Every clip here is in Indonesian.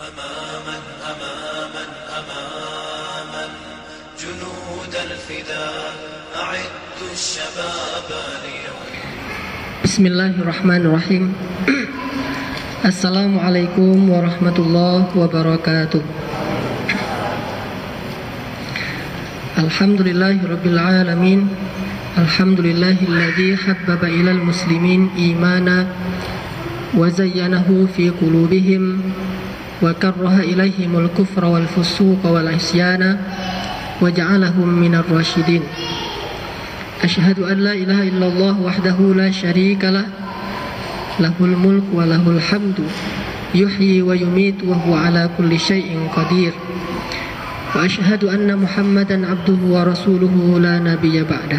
أماما أماما أماما جنود الفداء أعدوا الشباب اليوم. بسم الله الرحمن الرحيم. Assalamualaikum warahmatullahi wabarakatuh. Alhamdulillahirabbil alamin. Alhamdulillahilladzi habbaba ilal muslimin imana wa zayyanahu fi qulubihim wa karraha ilaihimul kufra wal fusuqa wal isyana wa ja'alahum minar rasyidin. Asyhadu an la ilaha illallah wahdahu la syarikalah lahul mulk wa lahul hamdu yuhyi wa yumitu wa huwa ala kulli syai'in qadir. Wa asyhadu anna Muhammadan abduhu wa rasuluhu la nabiyya ba'da.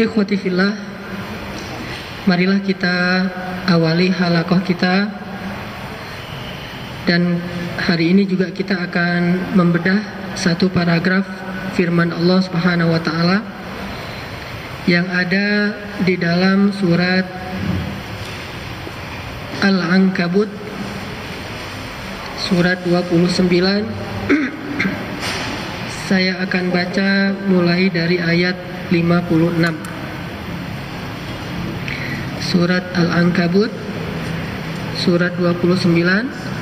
Ikhwati fillah, marilah kita awali halaqah kita, dan hari ini juga kita akan membedah satu paragraf firman Allah Subhanahu wa taala yang ada di dalam surat Al-Ankabut surat 29. Saya akan baca mulai dari ayat 56. Surat Al-Ankabut surat 29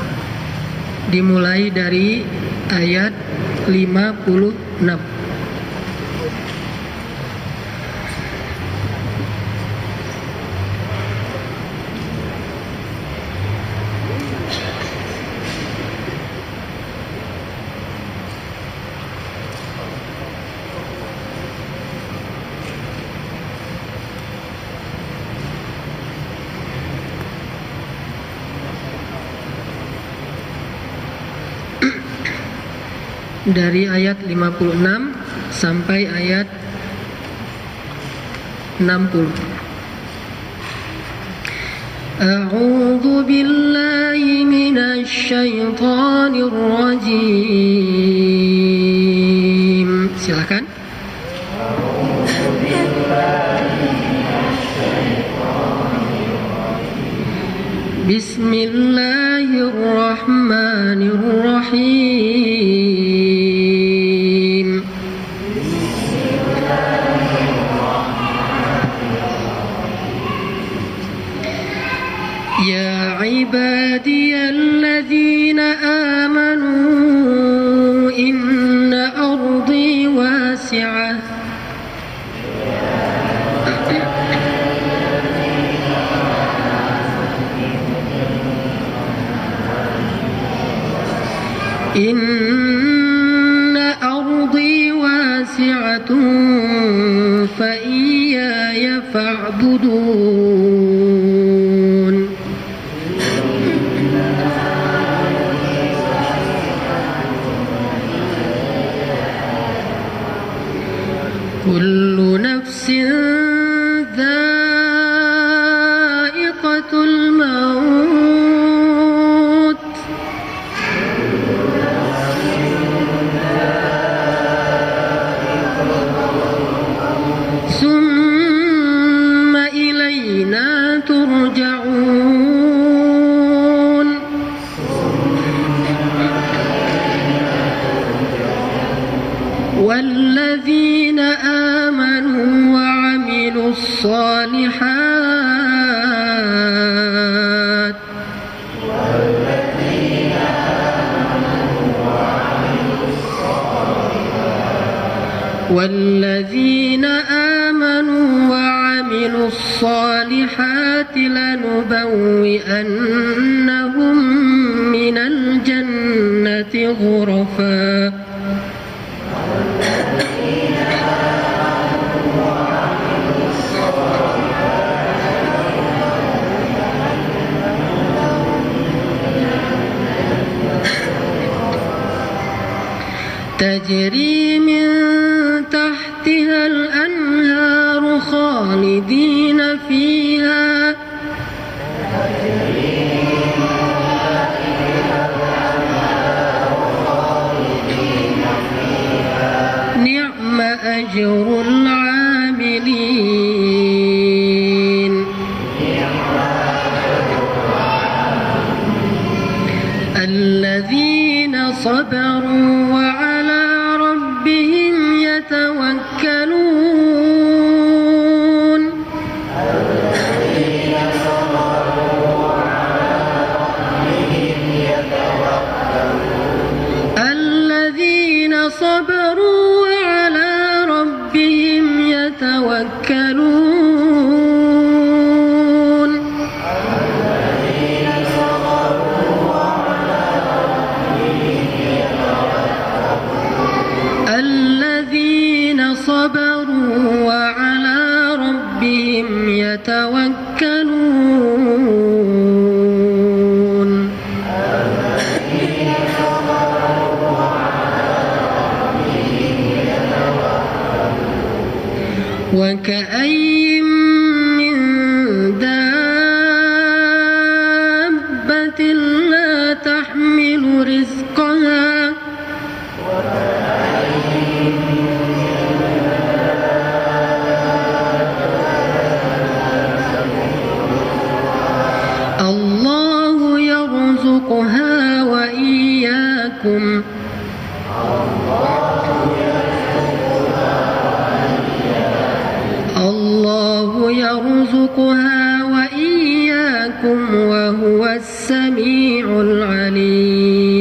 dimulai dari ayat 56. Dari ayat 56 sampai ayat 60. A'udzu billahi minasy syaithanir rajim. Silakan. Bismillahirrahmanirrahim. Ya ibadiyalladzina amanu inna ardi wasi'ah. Inna ardi wasi'atun fa iyaya fa'budun. Kullu nafsin dha'iqatul maut. Summa ilayna turja'un. Walladzina amanu wa 'amilus shalihat والذين آمنوا وعملوا الصالحات لنبوئنهم من الجنة غرفا تجري من تحتها الأنهار خالدين فيها نعم أجر العاملين. صبروا وعلى ربهم يتوكلون الذين صبروا وعلى ربهم يتوكلون الذين صبروا وعلى ربهم يتوكلون وكأي من دابة لا تحمل رزقها الله يرزقها وإياكم الله يرزقها وإياكم وهو السميع العليم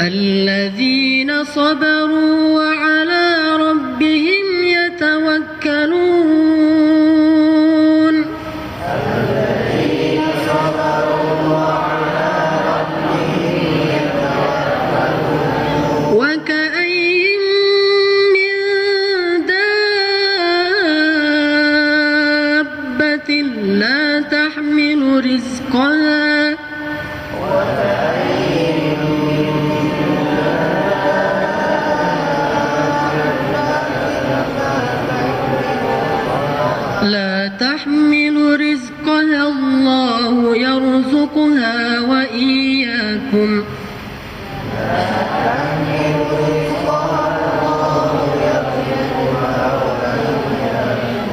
الذين صبروا وعلى ربهم يتوكلون وكأي من دابة لا تحمل رزقها لا تحمل رزقها الله يرزقها وإياكم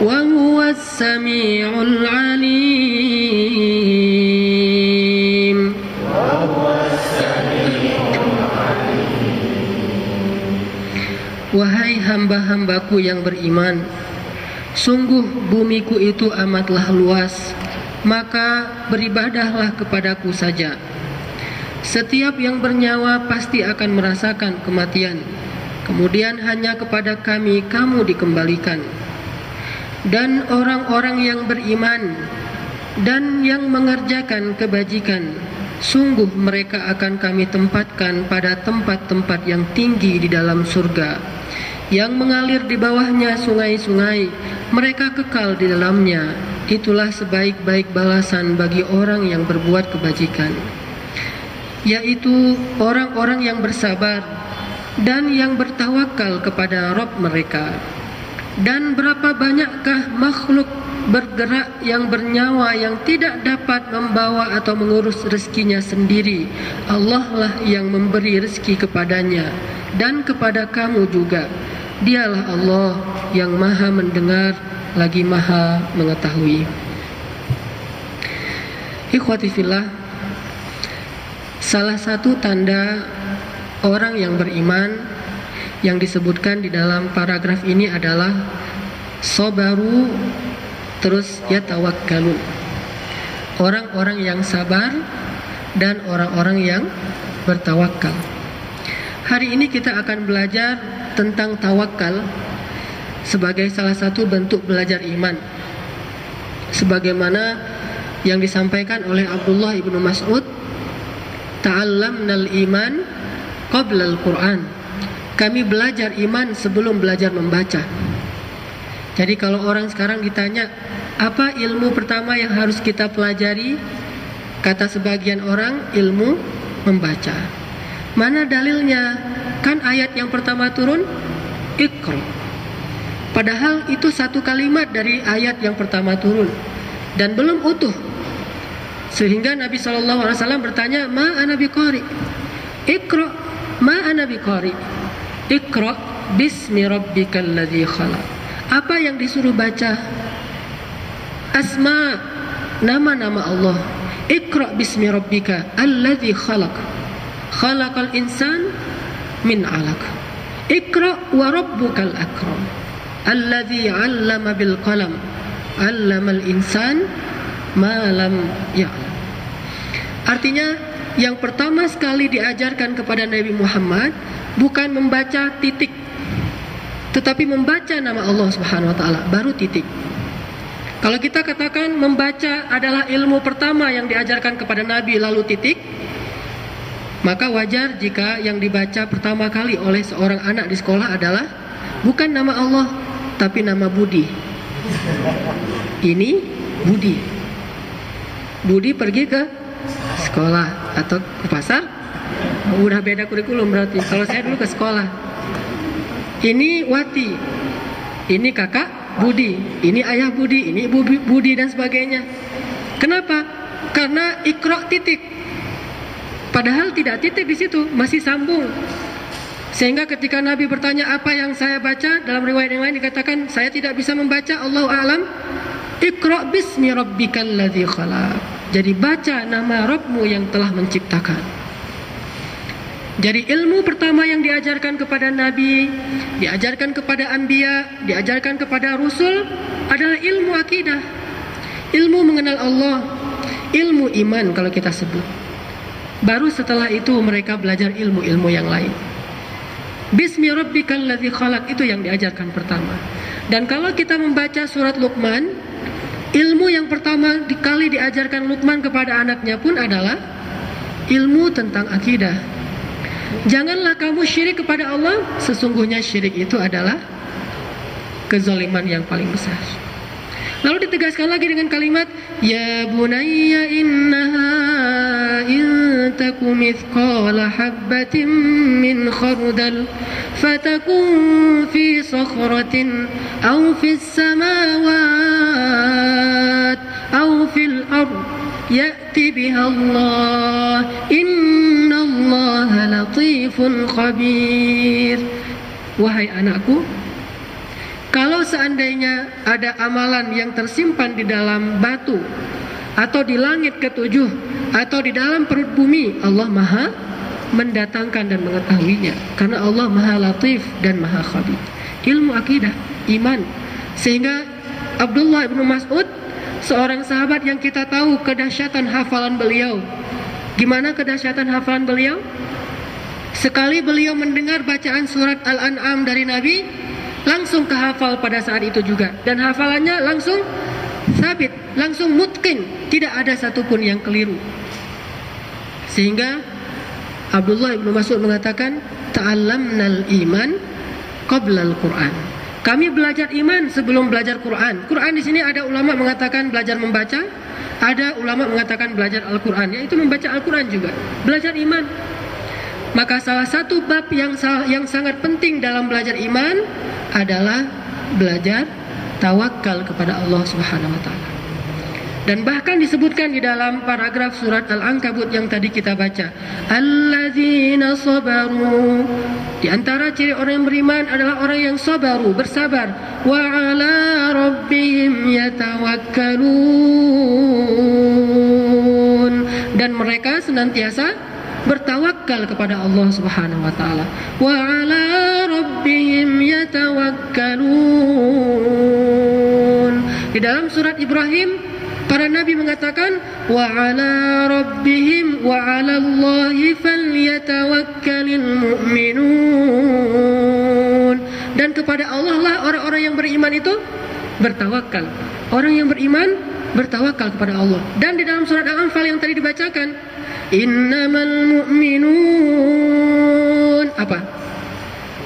وهو السميع العليم Wahai hamba-hambaku yang beriman, sungguh bumiku itu amatlah luas, maka beribadahlah kepadaku saja. Setiap yang bernyawa pasti akan merasakan kematian. Kemudian hanya kepada kami kamu dikembalikan. Dan orang-orang yang beriman dan yang mengerjakan kebajikan, sungguh mereka akan kami tempatkan pada tempat-tempat yang tinggi di dalam surga, yang mengalir di bawahnya sungai-sungai, mereka kekal di dalamnya. Itulah sebaik-baik balasan bagi orang yang berbuat kebajikan, yaitu orang-orang yang bersabar dan yang bertawakal kepada Rabb mereka. Dan berapa banyakkah makhluk bergerak yang bernyawa yang tidak dapat membawa atau mengurus rezekinya sendiri. Allah lah yang memberi rezeki kepadanya dan kepada kamu juga. Dialah Allah yang maha mendengar lagi maha mengetahui. Ikhwati fillah, salah satu tanda orang yang beriman yang disebutkan di dalam paragraf ini adalah sabaru terus yatawakkalun. Orang-orang yang sabar dan orang-orang yang bertawakal. Hari ini kita akan belajar tentang tawakal sebagai salah satu bentuk belajar iman, sebagaimana yang disampaikan oleh Abdullah ibnu Mas'ud, ta'allamnal iman qabla al-Quran. Kami belajar iman sebelum belajar membaca. Jadi kalau orang sekarang ditanya, apa ilmu pertama yang harus kita pelajari? Kata sebagian orang, ilmu membaca. Mana dalilnya? Kan ayat yang pertama turun, Iqra. Padahal itu satu kalimat dari ayat yang pertama turun dan belum utuh. Sehingga Nabi SAW bertanya, ma ana biqari? Iqra, ma ana biqari? Iqra bismi rabbikal ladzi khalaq. Apa yang disuruh baca? Asma, nama-nama Allah. Iqra bismi rabbika alladzi khalaq. Khalaqal insan min 'alaq. Iqra wa rabbukal akram. Alladzi 'allama bil qalam. 'Allamal insan ma lam ya'lam. Artinya, yang pertama sekali diajarkan kepada Nabi Muhammad bukan membaca titik, tetapi membaca nama Allah Subhanahu wa taala, baru titik. Kalau kita katakan membaca adalah ilmu pertama yang diajarkan kepada Nabi lalu titik, maka wajar jika yang dibaca pertama kali oleh seorang anak di sekolah adalah bukan nama Allah, tapi nama Budi. Ini Budi. Budi pergi ke sekolah atau ke pasar. Udah beda kurikulum berarti. Kalau saya dulu ke sekolah. Ini Wati. Ini kakak Budi, ini ayah Budi, ini ibu Budi dan sebagainya. Kenapa? Karena Iqra titik. Padahal tidak titik di situ, masih sambung. Sehingga ketika Nabi bertanya apa yang saya baca, dalam riwayat yang lain dikatakan saya tidak bisa membaca, Allahu a'lam. Iqra bismi rabbikal ladzi khalaq. Jadi baca nama Rabbmu yang telah menciptakan. Jadi ilmu pertama yang diajarkan kepada Nabi, diajarkan kepada Anbiya, diajarkan kepada Rasul adalah ilmu akidah. Ilmu mengenal Allah, ilmu iman kalau kita sebut. Baru setelah itu mereka belajar ilmu-ilmu yang lain. Bismi rabbikal ladzi khalaq itu yang diajarkan pertama. Dan kalau kita membaca surat Luqman, ilmu yang pertama kali diajarkan Luqman kepada anaknya pun adalah ilmu tentang akidah. Janganlah kamu syirik kepada Allah, sesungguhnya syirik itu adalah kezaliman yang paling besar. Lalu ditegaskan lagi dengan kalimat ya bunayya innaha in takum mithqala habbatin min khardal fatakun fi sakhratin aw fis samawat aw fil ard ya'ti biha Allah innallaha latifun khabir. Wahai anakku, kalau seandainya ada amalan yang tersimpan di dalam batu atau di langit ketujuh atau di dalam perut bumi, Allah Maha mendatangkan dan mengetahuinya karena Allah Maha Latif dan Maha Khabir. Ilmu akidah, iman. Sehingga Abdullah bin Mas'ud, seorang sahabat yang kita tahu kedahsyatan hafalan beliau. Gimana kedahsyatan hafalan beliau? Sekali beliau mendengar bacaan surat Al-An'am dari Nabi, langsung kehafal pada saat itu juga. Dan hafalannya langsung sabit, langsung mutqin, tidak ada satupun yang keliru. Sehingga Abdullah bin Mas'ud mengatakan, ta'allamnal iman qabla al-Qur'an. Kami belajar iman sebelum belajar Quran. Quran di sini ada ulama mengatakan belajar membaca, ada ulama mengatakan belajar Al-Quran, yaitu membaca Al-Quran juga. Belajar iman. Maka salah satu bab yang sangat penting dalam belajar iman adalah belajar tawakal kepada Allah Subhanahu wa taala. Dan bahkan disebutkan di dalam paragraf surat Al-Ankabut yang tadi kita baca, alladzina sabaru. Di antara ciri orang yang beriman adalah orang yang sabaru, bersabar. Wa ala rabbihim yatawakkalun. Dan mereka senantiasa bertawakal kepada Allah Subhanahu wa taala. Wa ala rabbihim yatawakkalun. Di dalam surat Ibrahim para nabi mengatakan wa ala rabbihim wa ala Allahi falyatawakkalul mu'minun. Dan kepada Allah lah orang-orang yang beriman itu bertawakal. Orang yang beriman bertawakal kepada Allah. Dan di dalam surat Al-Anfal yang tadi dibacakan, innamal mu'minun apa?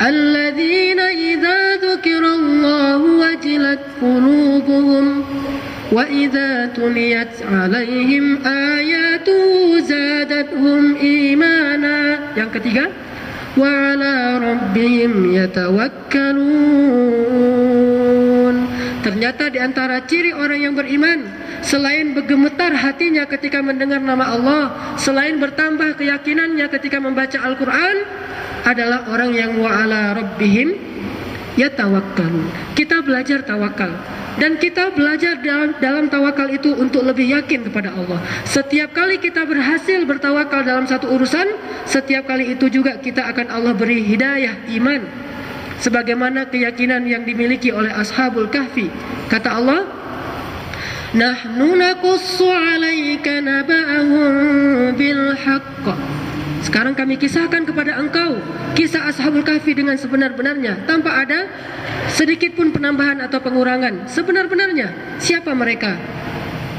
Alladzina idza dzukirallahu wajilat qulubuhum wa idza tuliyat 'alaihim ayatuhu zadatuhum imana. Yang ketiga, wa 'ala rabbihim yatawakkalun. Ternyata di antara ciri orang yang beriman, selain bergemetar hatinya ketika mendengar nama Allah, selain bertambah keyakinannya ketika membaca Al-Quran, adalah orang yang wa 'ala rabbihim yatawakkalun. Kita belajar tawakal. Dan kita belajar dalam tawakal itu untuk lebih yakin kepada Allah. Setiap kali kita berhasil bertawakal dalam satu urusan, setiap kali itu juga kita akan Allah beri hidayah iman. Sebagaimana keyakinan yang dimiliki oleh Ashabul Kahfi. Kata Allah, Nahnu naqussu 'alaika naba'ahum bil haqq. Sekarang kami kisahkan kepada engkau kisah Ashabul Kahfi dengan sebenar-benarnya, tanpa ada sedikit pun penambahan atau pengurangan. Sebenar-benarnya. Siapa mereka?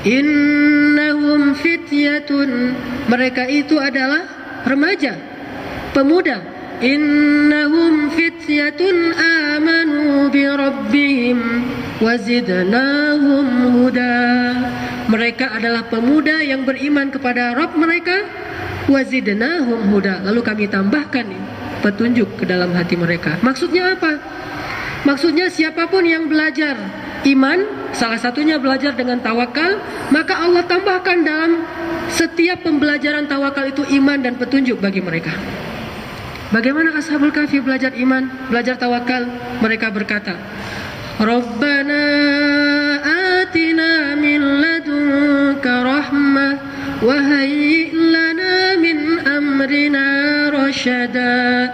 Innahum fityatun. Mereka itu adalah remaja, pemuda. Innahum fityatun amanu bi rabbihim wazidnahum huda. Mereka adalah pemuda yang beriman kepada Rabb mereka, wazidnahum huda. Lalu kami tambahkan petunjuk ke dalam hati mereka. Maksudnya apa? Maksudnya siapapun yang belajar iman, salah satunya belajar dengan tawakal, maka Allah tambahkan dalam setiap pembelajaran tawakal itu iman dan petunjuk bagi mereka. Bagaimana Ashabul Kahfi belajar iman, belajar tawakal? Mereka berkata, Rabbana atina min ladunka rahmah wa hayyi' lana min amrina rasyada.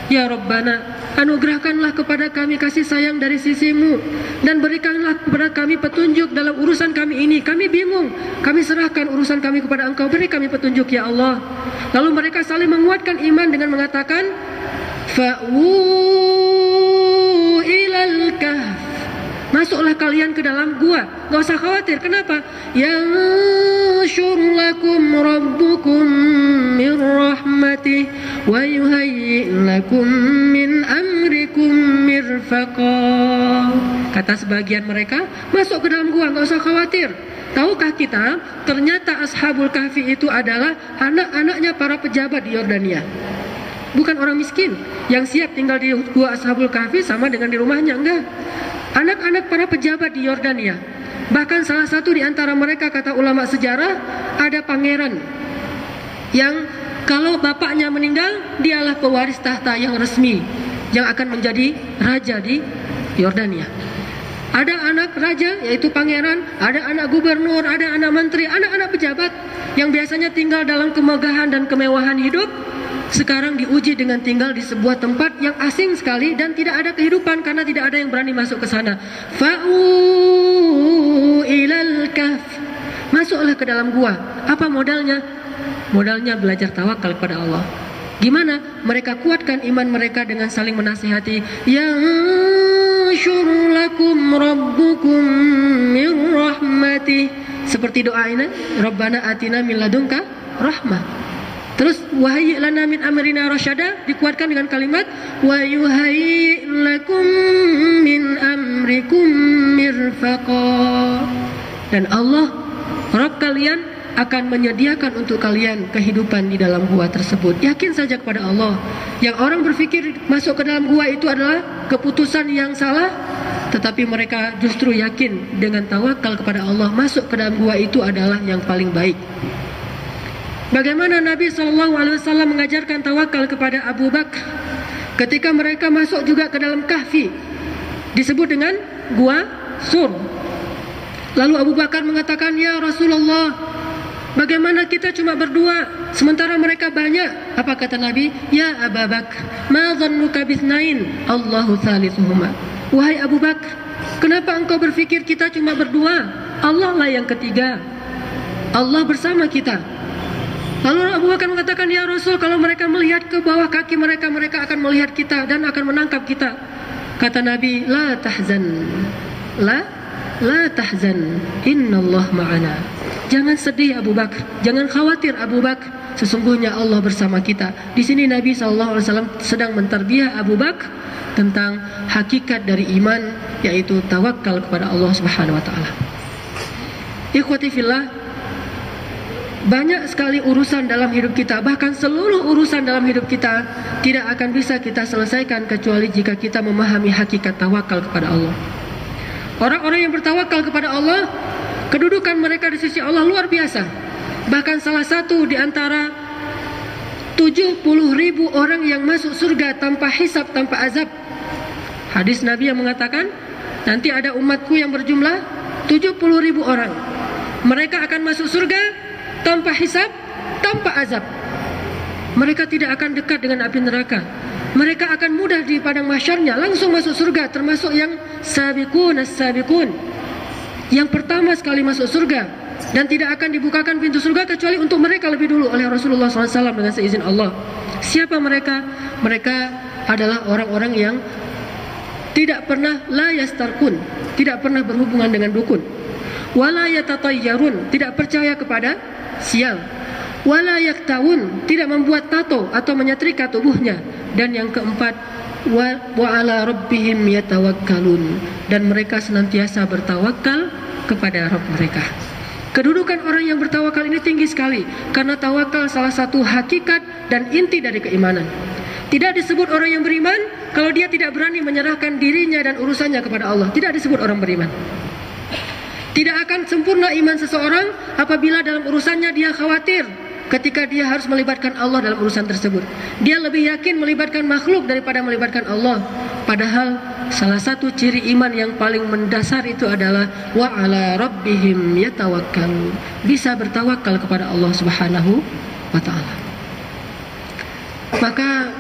Ya Rabbana, anugerahkanlah kepada kami kasih sayang dari sisimu, dan berikanlah kepada kami petunjuk dalam urusan kami ini. Kami bingung, kami serahkan urusan kami kepada Engkau, beri kami petunjuk ya Allah. Lalu mereka saling menguatkan iman dengan mengatakan, Fa'wu ilal kahf. Masuklah kalian ke dalam gua. Gak usah khawatir. Kenapa? Yanshur lakum rabbukum min rahmatih wa yuhayyi' lakum min amrikum mirfaqa. Kata sebagian mereka, masuk ke dalam gua, gak usah khawatir. Tahukah kita, ternyata Ashabul Kahfi itu adalah anak-anaknya para pejabat di Yordania. Bukan orang miskin yang siap tinggal di gua Ashabul Kahfi sama dengan di rumahnya, enggak. Anak-anak para pejabat di Yordania. Bahkan salah satu di antara mereka, kata ulama sejarah, ada pangeran yang kalau bapaknya meninggal, dialah pewaris tahta yang resmi yang akan menjadi raja di Yordania. Ada anak raja, yaitu pangeran, ada anak gubernur, ada anak menteri, anak-anak pejabat yang biasanya tinggal dalam kemegahan dan kemewahan hidup, sekarang diuji dengan tinggal di sebuah tempat yang asing sekali dan tidak ada kehidupan karena tidak ada yang berani masuk ke sana. Fa'u ilal kahf. Masuklah ke dalam gua. Apa modalnya? Modalnya belajar tawakal kepada Allah. Gimana? Mereka kuatkan iman mereka dengan saling menasihati. Yanshur lakum rabbukum min rahmatih. Seperti doa ini, Rabbana atina min ladunka rahmah. Terus wahayyi' lana min amrina rasyada, dikuatkan dengan kalimat wa yuhayyi' lakum min amrikum mirfaqa. Dan Allah, Rabb kalian, akan menyediakan untuk kalian kehidupan di dalam gua tersebut. Yakin saja kepada Allah. Yang orang berpikir masuk ke dalam gua itu adalah keputusan yang salah, tetapi mereka justru yakin dengan tawakal kepada Allah, masuk ke dalam gua itu adalah yang paling baik. Bagaimana Nabi SAW mengajarkan tawakal kepada Abu Bakar ketika mereka masuk juga ke dalam kahfi, disebut dengan gua Sur. Lalu Abu Bakar mengatakan, Ya Rasulullah, bagaimana kita cuma berdua sementara mereka banyak? Apa kata Nabi? Ya Abu Bakar, ma dhannuka bithnain Allahu thalithuhuma. Wahai Abu Bakar, kenapa engkau berpikir kita cuma berdua? Allah lah yang ketiga. Allah bersama kita. Lalu Abu Bakar mengatakan, Ya Rasul, kalau mereka melihat ke bawah kaki mereka, mereka akan melihat kita dan akan menangkap kita. Kata Nabi, La tahzan, La tahzan, Innallah ma'ana. Jangan sedih Abu Bakar, jangan khawatir Abu Bakar, sesungguhnya Allah bersama kita. Di sini Nabi SAW sedang mentarbiah Abu Bakar tentang hakikat dari iman, yaitu tawakal kepada Allah Subhanahu wa taala. Ikhwati fillah, banyak sekali urusan dalam hidup kita, bahkan seluruh urusan dalam hidup kita tidak akan bisa kita selesaikan kecuali jika kita memahami hakikat tawakal kepada Allah. Orang-orang yang bertawakal kepada Allah, kedudukan mereka di sisi Allah luar biasa. Bahkan salah satu di antara 70.000 orang yang masuk surga tanpa hisab, tanpa azab. Hadis Nabi yang mengatakan, nanti ada umatku yang berjumlah 70.000 orang. Mereka akan masuk surga tanpa hisab, tanpa azab. Mereka tidak akan dekat dengan api neraka. Mereka akan mudah di padang mahsyarnya, langsung masuk surga, termasuk yang sabiqun as-sabiqun, yang pertama sekali masuk surga, dan tidak akan dibukakan pintu surga kecuali untuk mereka lebih dulu oleh Rasulullah SAW dengan seizin Allah. Siapa mereka? Mereka adalah orang-orang yang tidak pernah la yastarkun, tidak pernah berhubungan dengan dukun, wala yatatayyarun, tidak percaya kepada sial, wala yaktawun, tidak membuat tato atau menyetrika tubuhnya, dan yang keempat wa ala rabbihim yatawakkalun, dan mereka senantiasa bertawakal kepada Rabb mereka. Kedudukan orang yang bertawakal ini tinggi sekali, karena tawakal salah satu hakikat dan inti dari keimanan. Tidak disebut orang yang beriman kalau dia tidak berani menyerahkan dirinya dan urusannya kepada Allah. Tidak disebut orang beriman. Tidak akan sempurna iman seseorang apabila dalam urusannya dia khawatir ketika dia harus melibatkan Allah dalam urusan tersebut. Dia lebih yakin melibatkan makhluk daripada melibatkan Allah. Padahal salah satu ciri iman yang paling mendasar itu adalah wa ala rabbihim yatawakkalun. Bisa bertawakal kepada Allah Subhanahu wa taala. Maka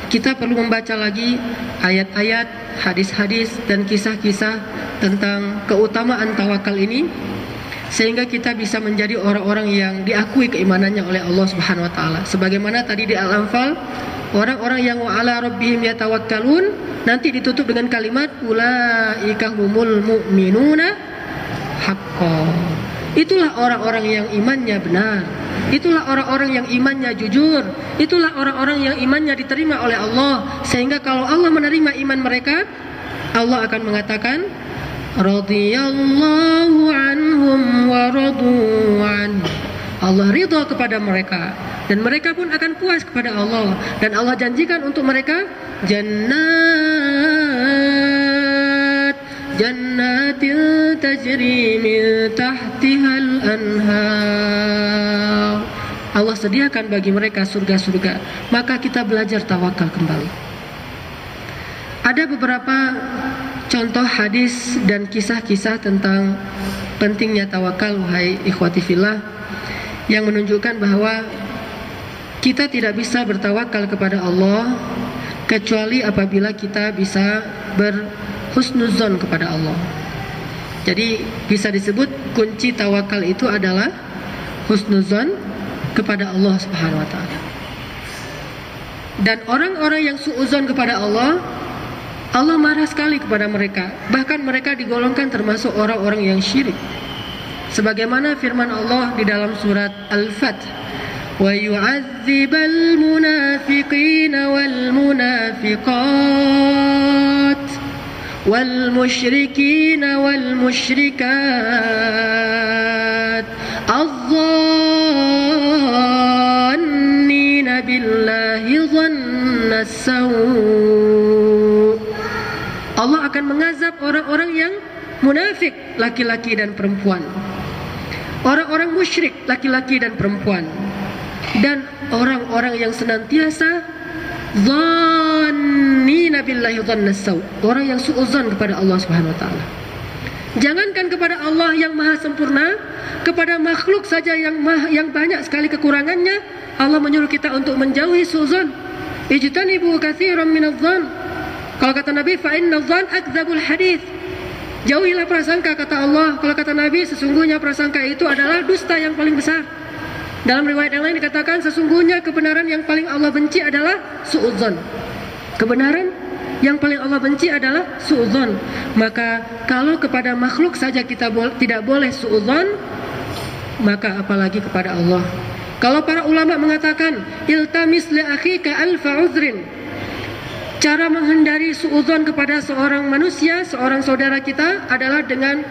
kita perlu membaca lagi ayat-ayat, hadis-hadis dan kisah-kisah tentang keutamaan tawakal ini, sehingga kita bisa menjadi orang-orang yang diakui keimanannya oleh Allah Subhanahu wa taala. Sebagaimana tadi di Al-Anfal, orang-orang yang wa ala rabbihim yatawakkalun nanti ditutup dengan kalimat ulaika humul mu'minuna haqqan. Itulah orang-orang yang imannya benar. Itulah orang-orang yang imannya jujur. Itulah orang-orang yang imannya diterima oleh Allah. Sehingga kalau Allah menerima iman mereka, Allah akan mengatakan radhiyallahu anhum wa radu an. Allah ridha kepada mereka dan mereka pun akan puas kepada Allah, dan Allah janjikan untuk mereka jannatin tajri min tahtihal anhar. Allah sediakan bagi mereka surga-surga. Maka kita belajar tawakal kembali. Ada beberapa contoh hadis dan kisah-kisah tentang pentingnya tawakal, wahai ikhwati fillah, yang menunjukkan bahwa kita tidak bisa bertawakal kepada Allah kecuali apabila kita bisa berhusnuzon kepada Allah. Jadi bisa disebut kunci tawakal itu adalah husnuzon kepada Allah Subhanahu wa taala. Dan orang-orang yang suuzon kepada Allah, Allah marah sekali kepada mereka. Bahkan mereka digolongkan termasuk orang-orang yang syirik. Sebagaimana firman Allah di dalam surat Al-Fath, wa yu'adzibal munafiqina wal munafiqat wal musyrikina wal musyrikat adh-dhannina billahi dhanna as-saw'. Allah akan mengazab orang-orang yang munafik, laki-laki dan perempuan, orang-orang musyrik, laki-laki dan perempuan, dan orang-orang yang senantiasa dhannina billahi dhannas saw', orang yang suudzon kepada Allah Subhanahu wa taala. Jangankan kepada Allah yang maha sempurna, kepada makhluk saja yang banyak sekali kekurangannya, Allah menyuruh kita untuk menjauhi suudzon. Ijtanibu katsiran minadh-dhann. Kalau kata Nabi, fa innadh-dhann akdzabul hadits. Jauhilah prasangka, kata Allah. Kalau kata Nabi, sesungguhnya prasangka itu adalah dusta yang paling besar. Dalam riwayat yang lain dikatakan, sesungguhnya kebenaran yang paling Allah benci adalah suudzon. Kebenaran yang paling Allah benci adalah suudzon. Maka kalau kepada makhluk saja kita tidak boleh suudzon, maka apalagi kepada Allah. Kalau para ulama mengatakan iltamis li akhika alfa uzrin, cara menghindari suudzon kepada seorang manusia, seorang saudara kita adalah dengan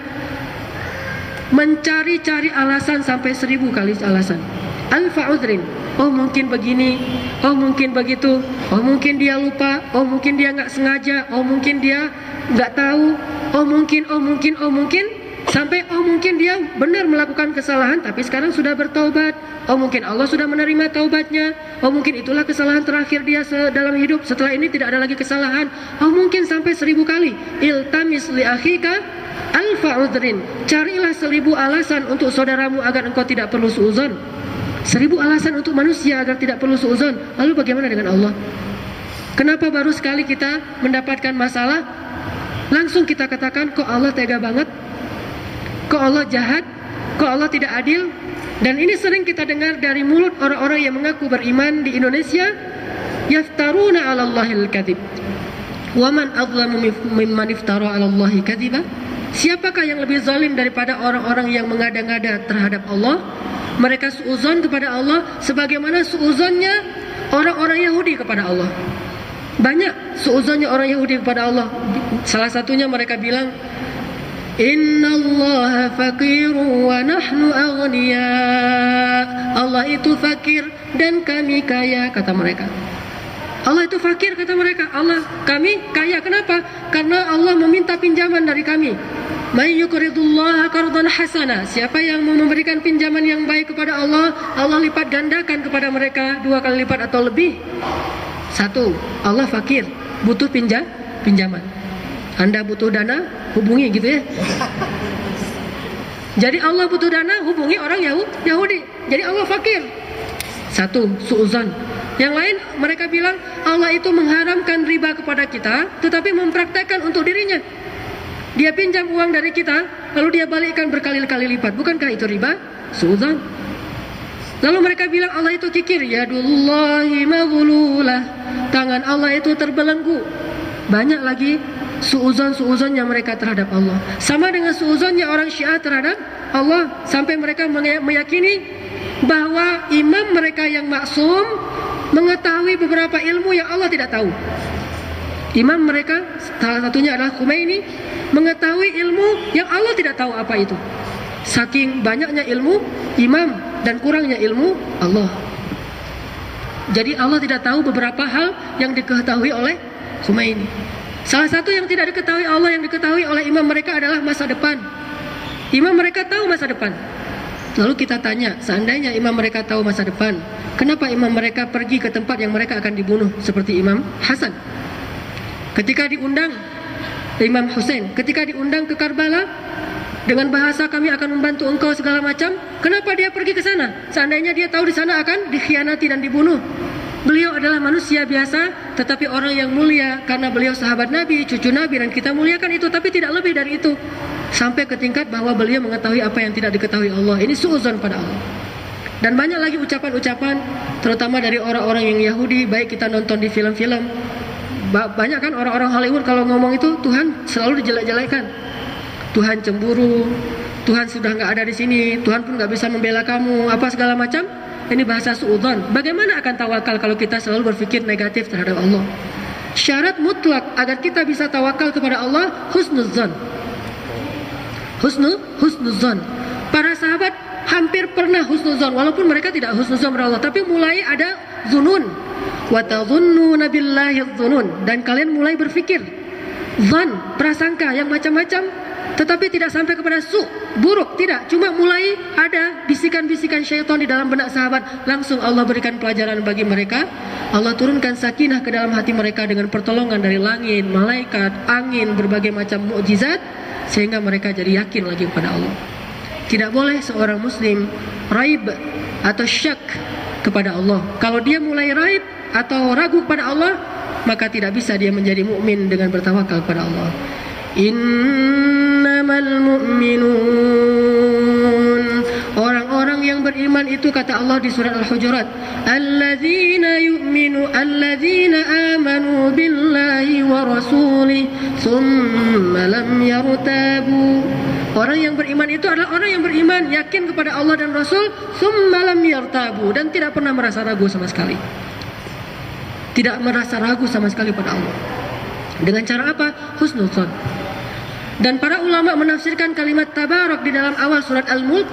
mencari-cari alasan sampai 1000 kali alasan. Alfa uzrin, oh mungkin begini, oh mungkin begitu, oh mungkin dia lupa, oh mungkin dia nggak sengaja, oh mungkin dia nggak tahu, oh mungkin. Sampai mungkin dia benar melakukan kesalahan tapi sekarang sudah bertaubat. Mungkin Allah sudah menerima taubatnya. Mungkin itulah kesalahan terakhir dia dalam hidup. Setelah ini tidak ada lagi kesalahan. Mungkin sampai 1000 kali. Iltamis li akhika alfa udrin. Carilah 1000 alasan untuk saudaramu agar engkau tidak perlu suudzon. 1000 alasan untuk manusia agar tidak perlu suudzon. Lalu bagaimana dengan Allah? Kenapa baru sekali kita mendapatkan masalah langsung kita katakan kok Allah tega banget? Kok Allah jahat? Kok Allah tidak adil? Dan ini sering kita dengar dari mulut orang-orang yang mengaku beriman di Indonesia. Yaftaruna 'ala Allahil kadhib. Wa man adlamu mimman iftara 'ala Allahi kadhiba? Siapakah yang lebih zalim daripada orang-orang yang mengada-ngada terhadap Allah? Mereka suudzon kepada Allah sebagaimana suudzonnya orang-orang Yahudi kepada Allah. Banyak suudzonnya orang Yahudi kepada Allah. Salah satunya mereka bilang, Innallaha faqirun wa nahnu aghniya. Allah itu fakir dan kami kaya, kata mereka. Allah itu fakir, kata mereka. Allah, kami kaya. Kenapa? Karena Allah meminta pinjaman dari kami. May yuqridullaha qardan hasana. Siapa yang mau memberikan pinjaman yang baik kepada Allah, Allah lipat gandakan kepada mereka 2 kali lipat atau lebih. 1. Allah fakir, butuh pinjaman. Anda butuh dana, hubungi gitu ya. Jadi Allah butuh dana, hubungi orang Yahudi. Jadi Allah fakir. 1. Suudzon. Yang lain mereka bilang Allah itu mengharamkan riba kepada kita, tetapi mempraktekkan untuk dirinya. Dia pinjam uang dari kita, lalu dia balikkan berkali-kali lipat. Bukankah itu riba? Suudzon. Lalu mereka bilang Allah itu kikir. Yadullahi maghlulah. Tangan Allah itu terbelenggu. Banyak lagi suudzon yang mereka terhadap Allah. Sama dengan suudzonnya orang Syiah terhadap Allah. Sampai mereka meyakini bahwa imam mereka yang maksum mengetahui beberapa ilmu yang Allah tidak tahu. Imam mereka, salah satunya adalah Khomeini, mengetahui ilmu yang Allah tidak tahu apa itu. Saking banyaknya ilmu imam dan kurangnya ilmu Allah. Jadi Allah tidak tahu beberapa hal yang diketahui oleh Khomeini. Salah satu yang tidak diketahui Allah, yang diketahui oleh imam mereka adalah masa depan. Imam mereka tahu masa depan. Lalu kita tanya, seandainya imam mereka tahu masa depan, kenapa imam mereka pergi ke tempat yang mereka akan dibunuh seperti Imam Hasan? Ketika diundang Imam Hussein, ketika diundang ke Karbala dengan bahasa kami akan membantu engkau segala macam, kenapa dia pergi ke sana? Seandainya dia tahu di sana akan dikhianati dan dibunuh. Beliau adalah manusia biasa, tetapi orang yang mulia karena beliau sahabat Nabi, cucu Nabi, dan kita muliakan itu, tapi tidak lebih dari itu. Sampai ke tingkat bahwa beliau mengetahui apa yang tidak diketahui Allah. Ini suudzon pada Allah. Dan banyak lagi ucapan-ucapan, terutama dari orang-orang yang Yahudi, baik kita nonton di film-film. Banyak kan orang-orang Hollywood kalau ngomong itu Tuhan selalu dijelek-jelekan. Tuhan cemburu, Tuhan sudah nggak ada di sini, Tuhan pun nggak bisa membela kamu, apa segala macam. Ini bahasa suudzon. Bagaimana akan tawakal kalau kita selalu berpikir negatif terhadap Allah? Syarat mutlak agar kita bisa tawakal kepada Allah, husnuzon. Husnuzon. Para sahabat hampir pernah husnuzon, walaupun mereka tidak husnuzon kepada Allah, tapi mulai ada zunun. Wa tadhunnuna billahi dzunun. Dan kalian mulai berpikir zon, prasangka yang macam-macam. Tetapi tidak sampai kepada buruk, tidak. Cuma mulai ada bisikan-bisikan syaitan di dalam benak sahabat. Langsung Allah berikan pelajaran bagi mereka. Allah turunkan sakinah ke dalam hati mereka dengan pertolongan dari langit, malaikat, angin, berbagai macam mukjizat, sehingga mereka jadi yakin lagi kepada Allah. Tidak boleh seorang muslim raib atau syak kepada Allah. Kalau dia mulai raib atau ragu kepada Allah, maka tidak bisa dia menjadi mukmin dengan bertawakal kepada Allah. Innamal mu'minun, orang-orang yang beriman itu, kata Allah di surat Al-Hujurat, alladzina amanu billahi wa rasulih thumma lam yartabu. Orang yang beriman itu adalah orang yang beriman, yakin kepada Allah dan Rasul, thumma lam yartabu, dan tidak pernah merasa ragu sama sekali. Tidak merasa ragu sama sekali pada Allah. Dengan cara apa? Husnuzon. Dan para ulama menafsirkan kalimat tabarak di dalam awal surat Al-Mulk,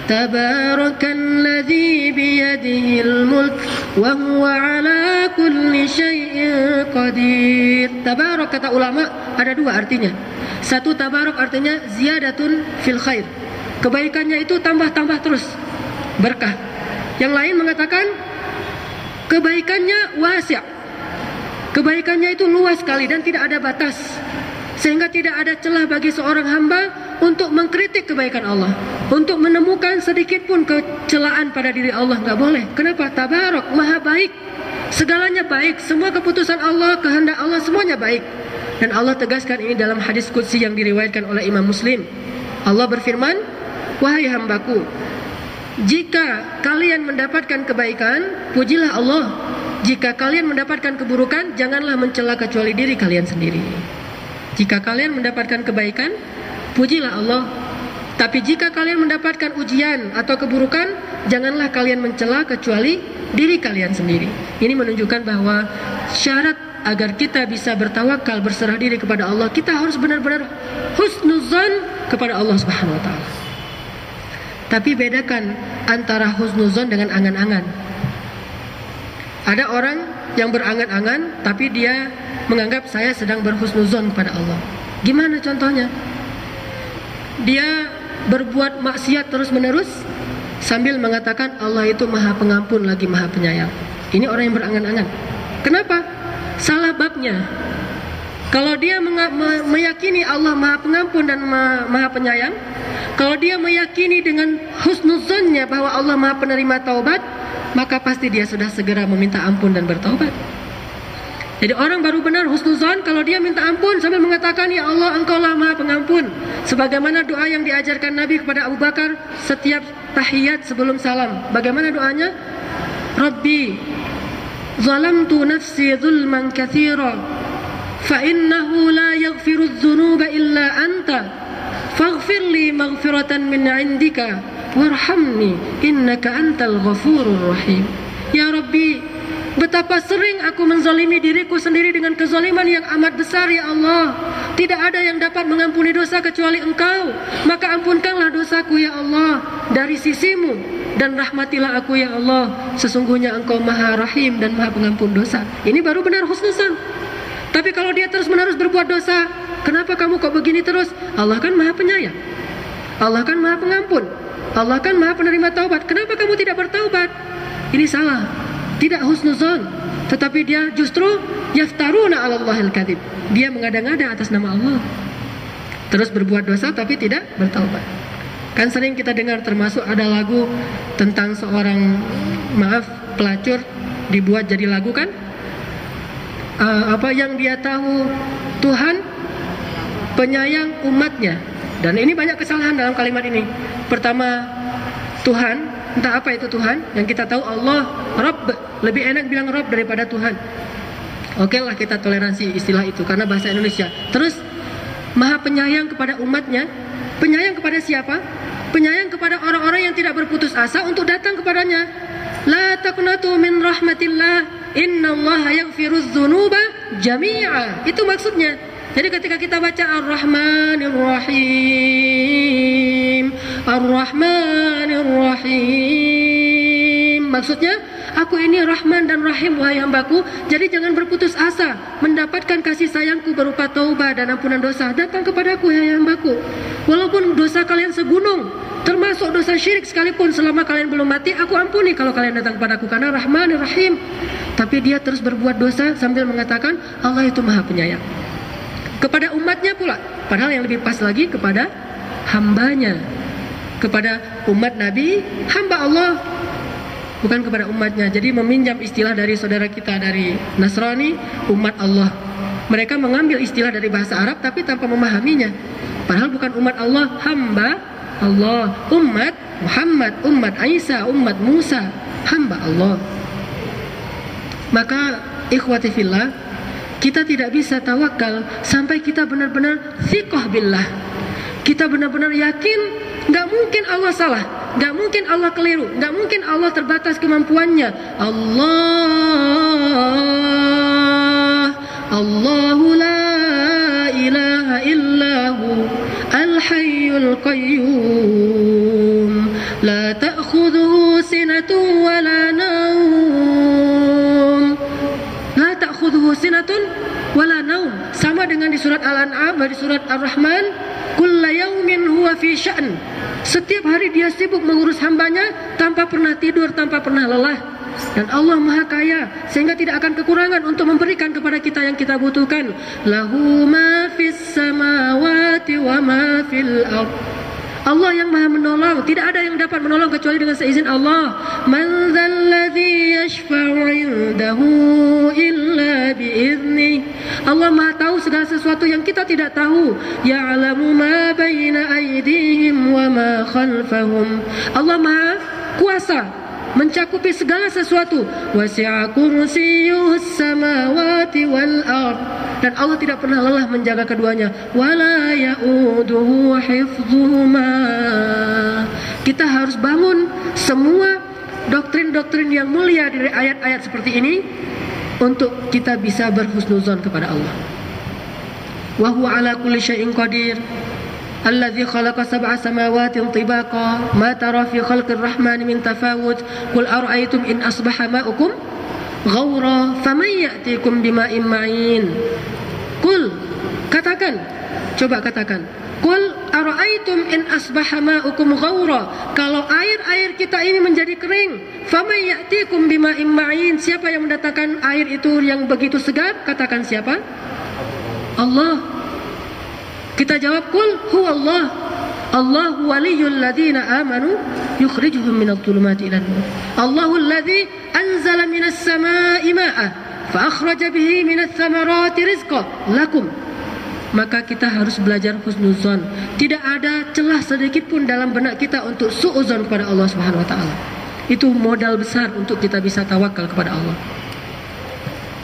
tabarakalladzi biyadihil mulk wa huwa ala kulli syai'in qadir. Tabarak, kata ulama, ada dua artinya. Satu, tabarok artinya ziyadatun fil khair. Kebaikannya itu tambah-tambah terus, berkah. Yang lain mengatakan kebaikannya wasi'. Kebaikannya itu luas sekali dan tidak ada batas. Sehingga tidak ada celah bagi seorang hamba untuk mengkritik kebaikan Allah, untuk menemukan sedikit pun kecelaan pada diri Allah. Nggak boleh. Kenapa? Tabarok, maha baik. Segalanya baik. Semua keputusan Allah, kehendak Allah, semuanya baik. Dan Allah tegaskan ini dalam hadis qudsi yang diriwayatkan oleh Imam Muslim. Allah berfirman, wahai hambaku, jika kalian mendapatkan kebaikan, pujilah Allah. Jika kalian mendapatkan keburukan, janganlah mencela kecuali diri kalian sendiri. Jika kalian mendapatkan kebaikan, pujilah Allah. Tapi jika kalian mendapatkan ujian atau keburukan, janganlah kalian mencela kecuali diri kalian sendiri. Ini menunjukkan bahwa syarat agar kita bisa bertawakal, berserah diri kepada Allah, kita harus benar-benar husnuzan kepada Allah Subhanahu wa taala. Tapi bedakan antara husnuzan dengan angan-angan. Ada orang yang berangan-angan tapi dia menganggap saya sedang berhusnuzon kepada Allah. Gimana contohnya? Dia berbuat maksiat terus-menerus sambil mengatakan Allah itu maha pengampun lagi maha penyayang. Ini orang yang berangan-angan. Kenapa? Salah babnya. Kalau dia meyakini Allah maha pengampun dan maha penyayang, kalau dia meyakini dengan husnuzonnya bahwa Allah maha penerima taubat, maka pasti dia sudah segera meminta ampun dan bertaubat. Jadi orang baru benar husnuzon kalau dia minta ampun sambil mengatakan, ya Allah engkaulah maha pengampun. Sebagaimana doa yang diajarkan Nabi kepada Abu Bakar setiap tahiyat sebelum salam. Bagaimana doanya? Rabbi zalamtu nafsi zulman katsira fa innahu la yaghfiru dzunuba illa anta faghfir li maghfiratan min 'indika warhamni innaka antal ghafurur rahim. Ya Rabbi, betapa sering aku menzalimi diriku sendiri dengan kezaliman yang amat besar, ya Allah. Tidak ada yang dapat mengampuni dosa kecuali Engkau. Maka ampunkanlah dosaku, ya Allah, dari sisimu, dan rahmatilah aku, ya Allah. Sesungguhnya Engkau maha rahim dan maha pengampun dosa. Ini baru benar husnuzan. Tapi kalau dia terus-menerus berbuat dosa, kenapa kamu kok begini terus? Allah kan maha penyayang, Allah kan maha pengampun, Allah kan maha penerima taubat. Kenapa kamu tidak bertaubat? Ini salah. Tidak husnuzon, tetapi dia justru yaftaruna 'ala Allahil kadzib. Dia mengada-ngada atas nama Allah. Terus berbuat dosa tapi tidak bertaubat. Kan sering kita dengar, termasuk ada lagu tentang seorang pelacur dibuat jadi lagu kan? Apa yang dia tahu, Tuhan penyayang umatnya. Dan ini banyak kesalahan dalam kalimat ini. Pertama, Tuhan, entah apa itu Tuhan. Yang kita tahu Allah, Rabb. Lebih enak bilang Rabb daripada Tuhan. Oke lah, kita toleransi istilah itu karena bahasa Indonesia. Terus, maha penyayang kepada umatnya. Penyayang kepada siapa? Penyayang kepada orang-orang yang tidak berputus asa untuk datang kepadanya. La taqnatu min rahmatillah, innallaha yaghfiruz dzunuba jami'a. Itu maksudnya. Jadi ketika kita baca Ar-Rahmanir Rahim, Ar-Rahmanir Rahim, maksudnya aku ini Rahman dan Rahim wahai hambaku. Jadi jangan berputus asa mendapatkan kasih sayangku berupa taubat dan ampunan dosa. Datang kepadaku wahai hambaku. Walaupun dosa kalian segunung, termasuk dosa syirik sekalipun, selama kalian belum mati, aku ampuni kalau kalian datang kepadaku karena Rahman dan Rahim. Tapi dia terus berbuat dosa sambil mengatakan Allah itu maha penyayang kepada umatnya pula, padahal yang lebih pas lagi kepada hambanya, kepada umat Nabi, hamba Allah, bukan kepada umatnya. Jadi meminjam istilah dari saudara kita dari Nasrani, umat Allah. Mereka mengambil istilah dari bahasa Arab tapi tanpa memahaminya. Padahal bukan umat Allah, hamba Allah, umat Muhammad, umat Isa, umat Musa, hamba Allah. Maka ikhwati fillah, kita tidak bisa tawakal sampai kita benar-benar thiqah billah. Kita benar-benar yakin nggak mungkin Allah salah, nggak mungkin Allah keliru, nggak mungkin Allah terbatas kemampuannya. Allahu la ilaha illahu al-hayyul qayyum la ta'khudhuhu sinatun wa la nawm. La ta'khudhuhu sinatun wa la nawm. Sama dengan di surat surat Al-An'am, di surat Ar-Rahman, kulla yaumin huwa fi sya'n. Setiap hari dia sibuk mengurus hambanya tanpa pernah tidur, tanpa pernah lelah. Dan Allah Maha Kaya sehingga tidak akan kekurangan untuk memberikan kepada kita yang kita butuhkan. Lahu ma fis samawati wa ma fil ardh. Allah yang Maha menolong, tidak ada yang dapat menolong kecuali dengan seizin Allah. Man dzalladzi yashfa'u 'indahu illa bi'idznih. Allah Maha tahu segala sesuatu yang kita tidak tahu. Ya'lamu ma baina aydihim wa ma khalfahum. Allah Maha kuasa mencakupi segala sesuatu. Wasi'a kursiyyuhus samawati wal ardh. Dan Allah tidak pernah lelah menjaga keduanya. Wala ya'uduhu hifdzuhuma. Kita harus bangun semua doktrin-doktrin yang mulia dari ayat-ayat seperti ini untuk kita bisa berhusnuzon kepada Allah. Wa huwa ala kulli syai'in qadir. Alladzi khalaqa sab'a samawati tibaqa ma tara fi khalqir rahmani min tafawut. Qul ara'aytum in asbaha ma'ukum ghaura faman ya'tikum bima'in ma'in. Qul, katakan, coba katakan. Qul ara'aytum in asbaha ma'ukum ghaura. Kalau air kita ini menjadi kering, faman ya'tikum bima'in ma'in. Siapa yang mendatangkan air itu yang begitu segar? Katakan siapa? Allah. Kita jawab, qul huwallah. Allahu waliyyul ladzina amanu yukhrijuhum minadh dhulumati ilan nur. Allahul ladzi anzala minas samaa'i ma'a fa akhraja bihi minats thamarati rizqan lakum. Maka kita harus belajar husnuzon. Tidak ada celah sedikit pun dalam benak kita untuk suudzon kepada Allah Subhanahu wa taala. Itu modal besar untuk kita bisa tawakal kepada Allah.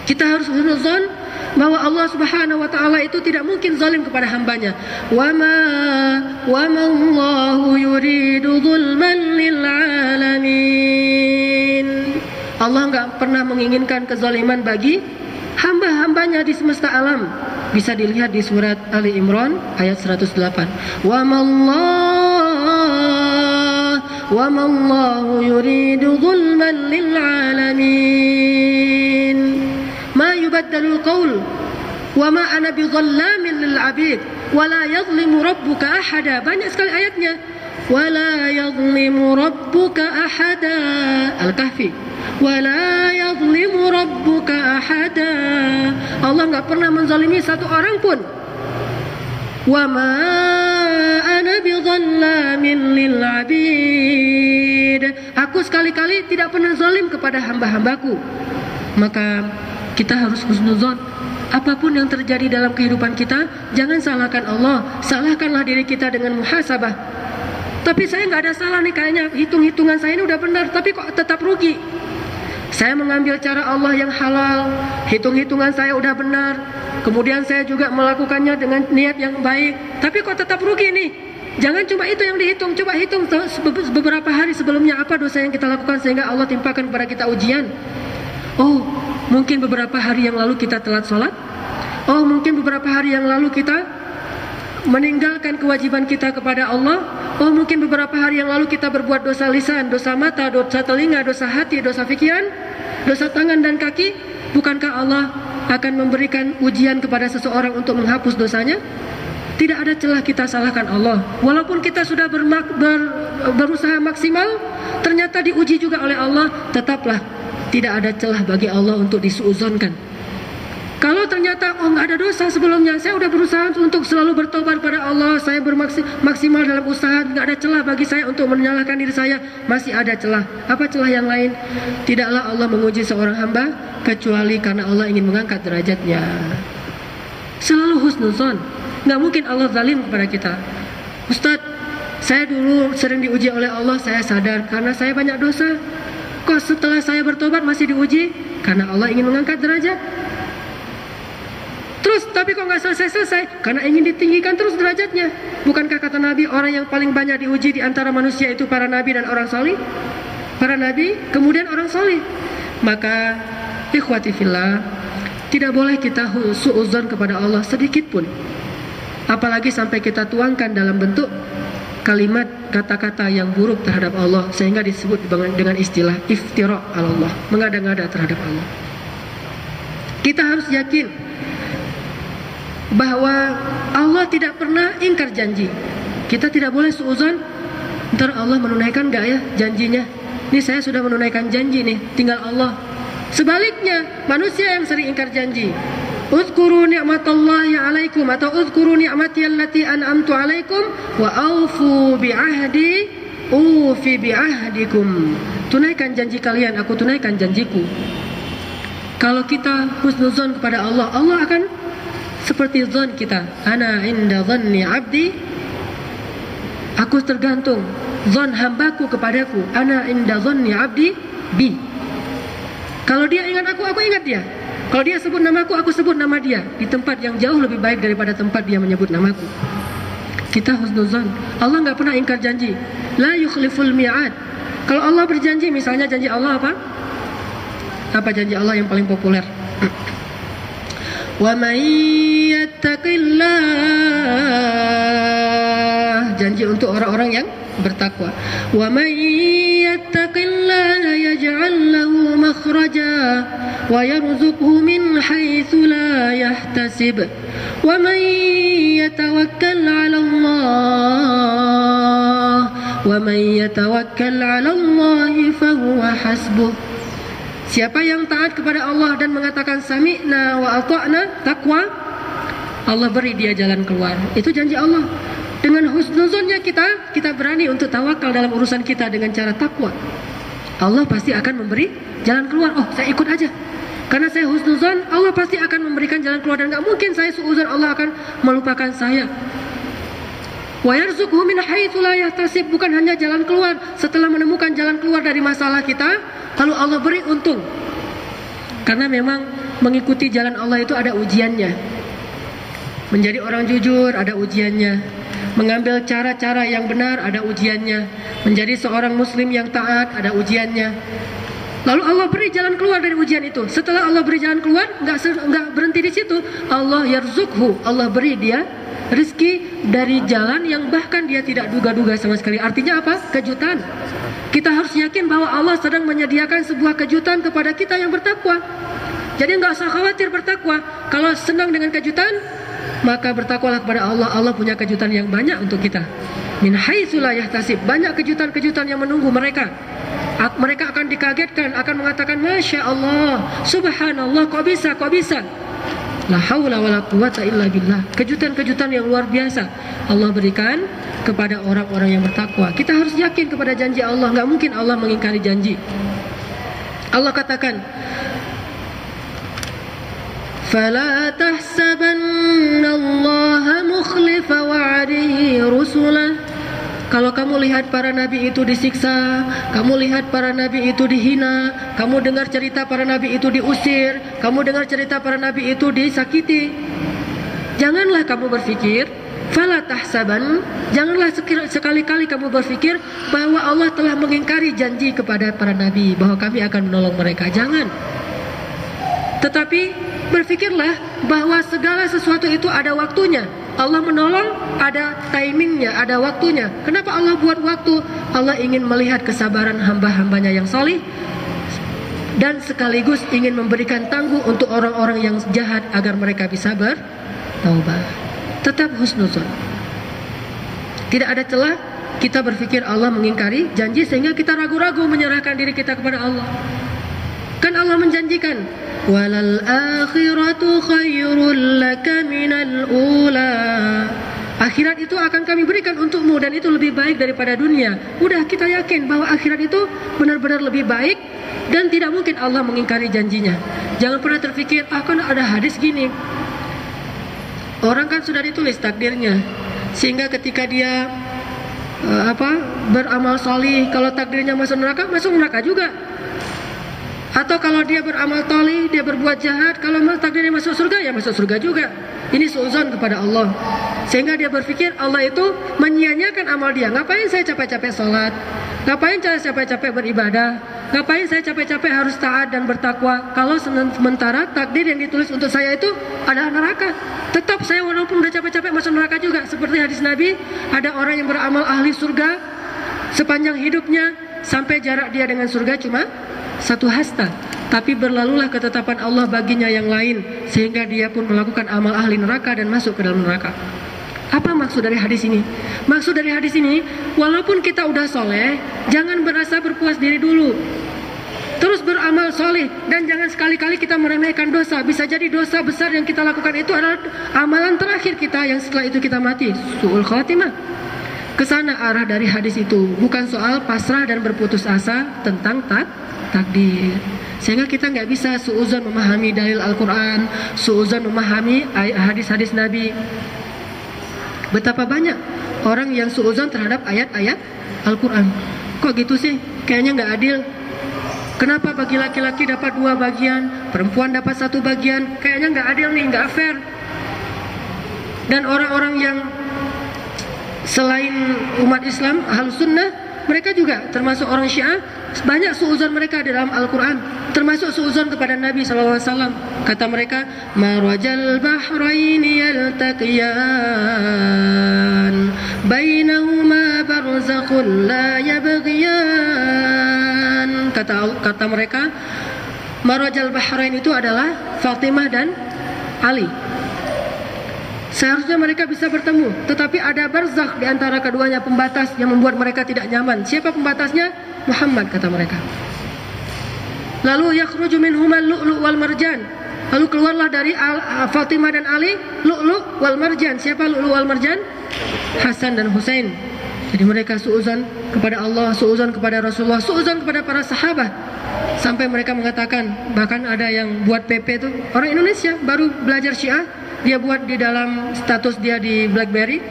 Kita harus husnuzon bahwa Allah Subhanahu wa taala itu tidak mungkin zalim kepada hambanya. Wa ma Allahu yuridu zulman lil alamin. Allah enggak pernah menginginkan kezaliman bagi hamba-hambanya di semesta alam. Bisa dilihat di surat Ali Imran ayat 108. Wa ma Allahu yuridu zulman lil alamin. Ma yubaddalul qaul wa ma ana bidhallamin lil 'abid wa la yadhlimu rabbuka ahada. Banyak sekali ayatnya. Wa la yadhlimu rabbuka ahada. Al-Kahfi. Wa la yadhlimu rabbuka ahada. Allah enggak pernah menzalimi satu orang pun. Wa ma ana bidhallamin lil 'abid. Aku sekali-kali tidak pernah zalim kepada hamba-hambaku. Maka kita harus husnuzon. Apapun yang terjadi dalam kehidupan kita, jangan salahkan Allah. Salahkanlah diri kita dengan muhasabah. Tapi saya nggak ada salah nih, kayaknya hitung-hitungan saya ini udah benar, tapi kok tetap rugi. Saya mengambil cara Allah yang halal, hitung-hitungan saya udah benar, kemudian saya juga melakukannya dengan niat yang baik, tapi kok tetap rugi nih. Jangan cuma itu yang dihitung, coba hitung beberapa hari sebelumnya apa dosa yang kita lakukan sehingga Allah timpakan kepada kita ujian. Oh, mungkin beberapa hari yang lalu kita telat sholat. Oh, mungkin beberapa hari yang lalu kita meninggalkan kewajiban kita kepada Allah. Oh, mungkin beberapa hari yang lalu kita berbuat dosa lisan, dosa mata, dosa telinga, dosa hati, dosa pikiran, dosa tangan dan kaki. Bukankah Allah akan memberikan ujian kepada seseorang untuk menghapus dosanya? Tidak ada celah kita salahkan Allah. Walaupun kita sudah berusaha maksimal, ternyata diuji juga oleh Allah, tetaplah tidak ada celah bagi Allah untuk disuudzonkan. Kalau ternyata nggak ada dosa sebelumnya, saya udah berusaha untuk selalu bertobat pada Allah, saya bermaksimal dalam usaha, nggak ada celah bagi saya untuk menyalahkan diri saya, masih ada celah. Apa celah yang lain? Tidaklah Allah menguji seorang hamba kecuali karena Allah ingin mengangkat derajatnya. Selalu husnuzon. Nggak mungkin Allah zalim kepada kita. Ustadz, saya dulu sering diuji oleh Allah, saya sadar karena saya banyak dosa. Kok setelah saya bertobat masih diuji? Karena Allah ingin mengangkat derajat. Terus, tapi kok nggak selesai-selesai? Karena ingin ditinggikan terus derajatnya. Bukankah kata Nabi, orang yang paling banyak diuji di antara manusia itu para nabi dan orang salih? Para nabi, kemudian orang salih. Maka, ikhwati fillah, tidak boleh kita suudzon kepada Allah sedikit pun. Apalagi sampai kita tuangkan dalam bentuk kalimat kata-kata yang buruk terhadap Allah, sehingga disebut dengan istilah iftira Allah, mengada-ngada terhadap Allah. Kita harus yakin bahwa Allah tidak pernah ingkar janji. Kita tidak boleh suudzon, ntar Allah menunaikan gak ya janjinya? Ini saya sudah menunaikan janji nih, tinggal Allah. Sebaliknya, manusia yang sering ingkar janji. Uzkuru ni'matallahi alaikum, atau uzkuru ni'mati allati an'amtu alaikum wa aufu bi'ahdi ufi bi'ahdikum. Tunaikan janji kalian, aku tunaikan janjiku. Kalau kita husnuzon kepada Allah, Allah akan seperti zon kita. Ana inda dhanni abdi, aku tergantung zon hambaku kepadaku. Ana inda dhanni abdi bi. Kalau dia ingat aku ingat dia. Kalau dia sebut namaku, aku sebut nama dia, di tempat yang jauh lebih baik daripada tempat dia menyebut namaku. Kita husnuzon. Allah nggak pernah ingkar janji. La yukhliful mi'ad. Kalau Allah berjanji, misalnya janji Allah apa? Apa janji Allah yang paling populer? Wa may yattaqillah, janji untuk orang-orang yang bertakwa. Wa may yattaqillaha yaj'al lahu makhraja wa yarzuqhu min haitsu la yahtasib. Wa may yatawakkal 'ala Allah wa may yatawakkal 'ala Allah fa huwa hasbuh. Siapa yang taat kepada Allah dan mengatakan sami'na wa ata'na, takwa, Allah beri dia jalan keluar. Itu janji Allah. Dengan husnuzonnya kita berani untuk tawakal dalam urusan kita dengan cara takwa. Allah pasti akan memberi jalan keluar. Oh, saya ikut aja. Karena saya husnuzon, Allah pasti akan memberikan jalan keluar, dan gak mungkin saya suuzon Allah akan melupakan saya. Wa yarzuqhu min haitsu la yahtasib, bukan hanya jalan keluar. Setelah menemukan jalan keluar dari masalah kita, lalu Allah beri untung. Karena memang mengikuti jalan Allah itu ada ujiannya. Menjadi orang jujur ada ujiannya. Mengambil cara-cara yang benar ada ujiannya. Menjadi seorang muslim yang taat ada ujiannya. Lalu Allah beri jalan keluar dari ujian itu. Setelah Allah beri jalan keluar, enggak berhenti di situ. Allah yarzuqhu, Allah beri dia rezeki dari jalan yang bahkan dia tidak duga-duga sama sekali. Artinya apa? Kejutan. Kita harus yakin bahwa Allah sedang menyediakan sebuah kejutan kepada kita yang bertakwa. Jadi enggak usah khawatir bertakwa. Kalau senang dengan kejutan, maka bertakwalah kepada Allah. Allah punya kejutan yang banyak untuk kita. Min haitsu la yahtasib, banyak kejutan-kejutan yang menunggu mereka. Mereka akan dikagetkan, akan mengatakan Masya Allah, Subhanallah, kok bisa? La haula wala quwata illa billah. Kejutan-kejutan yang luar biasa Allah berikan kepada orang-orang yang bertakwa. Kita harus yakin kepada janji Allah. Gak mungkin Allah mengingkari janji. Allah katakan, فَلَا تَحْسَبَنَّ اللَّهَ مُخْلِفَ وَعْدِهِ رُسُلَهُ. Kalau kamu lihat para nabi itu disiksa, kamu lihat para nabi itu dihina, kamu dengar cerita para nabi itu diusir, kamu dengar cerita para nabi itu disakiti, janganlah kamu berpikir, fala tahsaban, janganlah sekali-kali kamu berpikir bahwa Allah telah mengingkari janji kepada para nabi bahwa kami akan menolong mereka. Jangan. Tetapi berpikirlah bahwa segala sesuatu itu ada waktunya. Allah menolong, ada timingnya, ada waktunya. Kenapa Allah buat waktu? Allah ingin melihat kesabaran hamba-hambanya yang salih, dan sekaligus ingin memberikan tangguh untuk orang-orang yang jahat agar mereka bisa bertaubat. Tetap husnuzon. Tidak ada celah kita berpikir Allah mengingkari janji sehingga kita ragu-ragu menyerahkan diri kita kepada Allah. Kan Allah menjanjikan, walal akhiratu khairul laka minal ula. Akhirat itu akan kami berikan untukmu dan itu lebih baik daripada dunia. Udah, kita yakin bahwa akhirat itu benar-benar lebih baik dan tidak mungkin Allah mengingkari janjinya. Jangan pernah terpikir, kan ada hadis gini. Orang kan sudah ditulis takdirnya, sehingga ketika dia beramal salih, kalau takdirnya masuk neraka juga. Atau kalau dia beramal tali, dia berbuat jahat, kalau takdirnya masuk surga, ya masuk surga juga. Ini suudzon kepada Allah. Sehingga dia berpikir Allah itu menyia-nyiakan amal dia. Ngapain saya capek-capek sholat? Ngapain saya capek-capek beribadah? Ngapain saya capek-capek harus taat dan bertakwa? Kalau sementara takdir yang ditulis untuk saya itu adalah neraka. Tetap saya walaupun udah capek-capek masuk neraka juga. Seperti hadis Nabi, ada orang yang beramal ahli surga sepanjang hidupnya, sampai jarak dia dengan surga cuma 1 hasta. tapi berlalulah ketetapan Allah baginya yang lain, sehingga dia pun melakukan amal ahli neraka dan masuk ke dalam neraka. Apa maksud dari hadis ini? Maksud dari hadis ini, walaupun kita udah soleh, jangan berasa berpuas diri dulu. Terus beramal soleh, dan jangan sekali-kali kita meremehkan dosa. Bisa jadi dosa besar yang kita lakukan itu adalah amalan terakhir kita yang setelah itu kita mati. Su'ul khatimah. Kesana arah dari hadis itu, bukan soal pasrah dan berputus asa tentang takdir. Sehingga kita nggak bisa suuzon memahami dalil Al-Quran, suuzon memahami hadis-hadis Nabi. Betapa banyak orang yang suuzon terhadap ayat-ayat Al-Quran. Kok gitu sih? Kayaknya nggak adil. Kenapa bagi laki-laki dapat 2 bagian, perempuan dapat 1 bagian? Kayaknya nggak adil nih, nggak fair. Dan orang-orang yang selain umat Islam, Ahlus Sunnah, mereka juga termasuk orang Syiah, banyak suuzon mereka di dalam Al-Quran, termasuk suuzon kepada Nabi SAW. Kata mereka, marajal bahraini yaltaqiyan bainahuma barzakhun la yabghiyan. Kata mereka, marajal bahrain itu adalah Fatimah dan Ali. Seharusnya mereka bisa bertemu, tetapi ada barzakh di antara keduanya, pembatas yang membuat mereka tidak nyaman. Siapa pembatasnya? Muhammad, kata mereka. Lalu yakhruju minhumal lu'lu' wal marjan. Lalu keluarlah dari Fatimah dan Ali lu'lu' wal marjan. Siapa lu'lu' wal marjan? Hasan dan Husain. Jadi mereka suuzon kepada Allah, suuzon kepada Rasulullah, suuzon kepada para sahabat. Sampai mereka mengatakan, bahkan ada yang buat PP itu orang Indonesia baru belajar Syiah. Dia buat di dalam status dia di BlackBerry,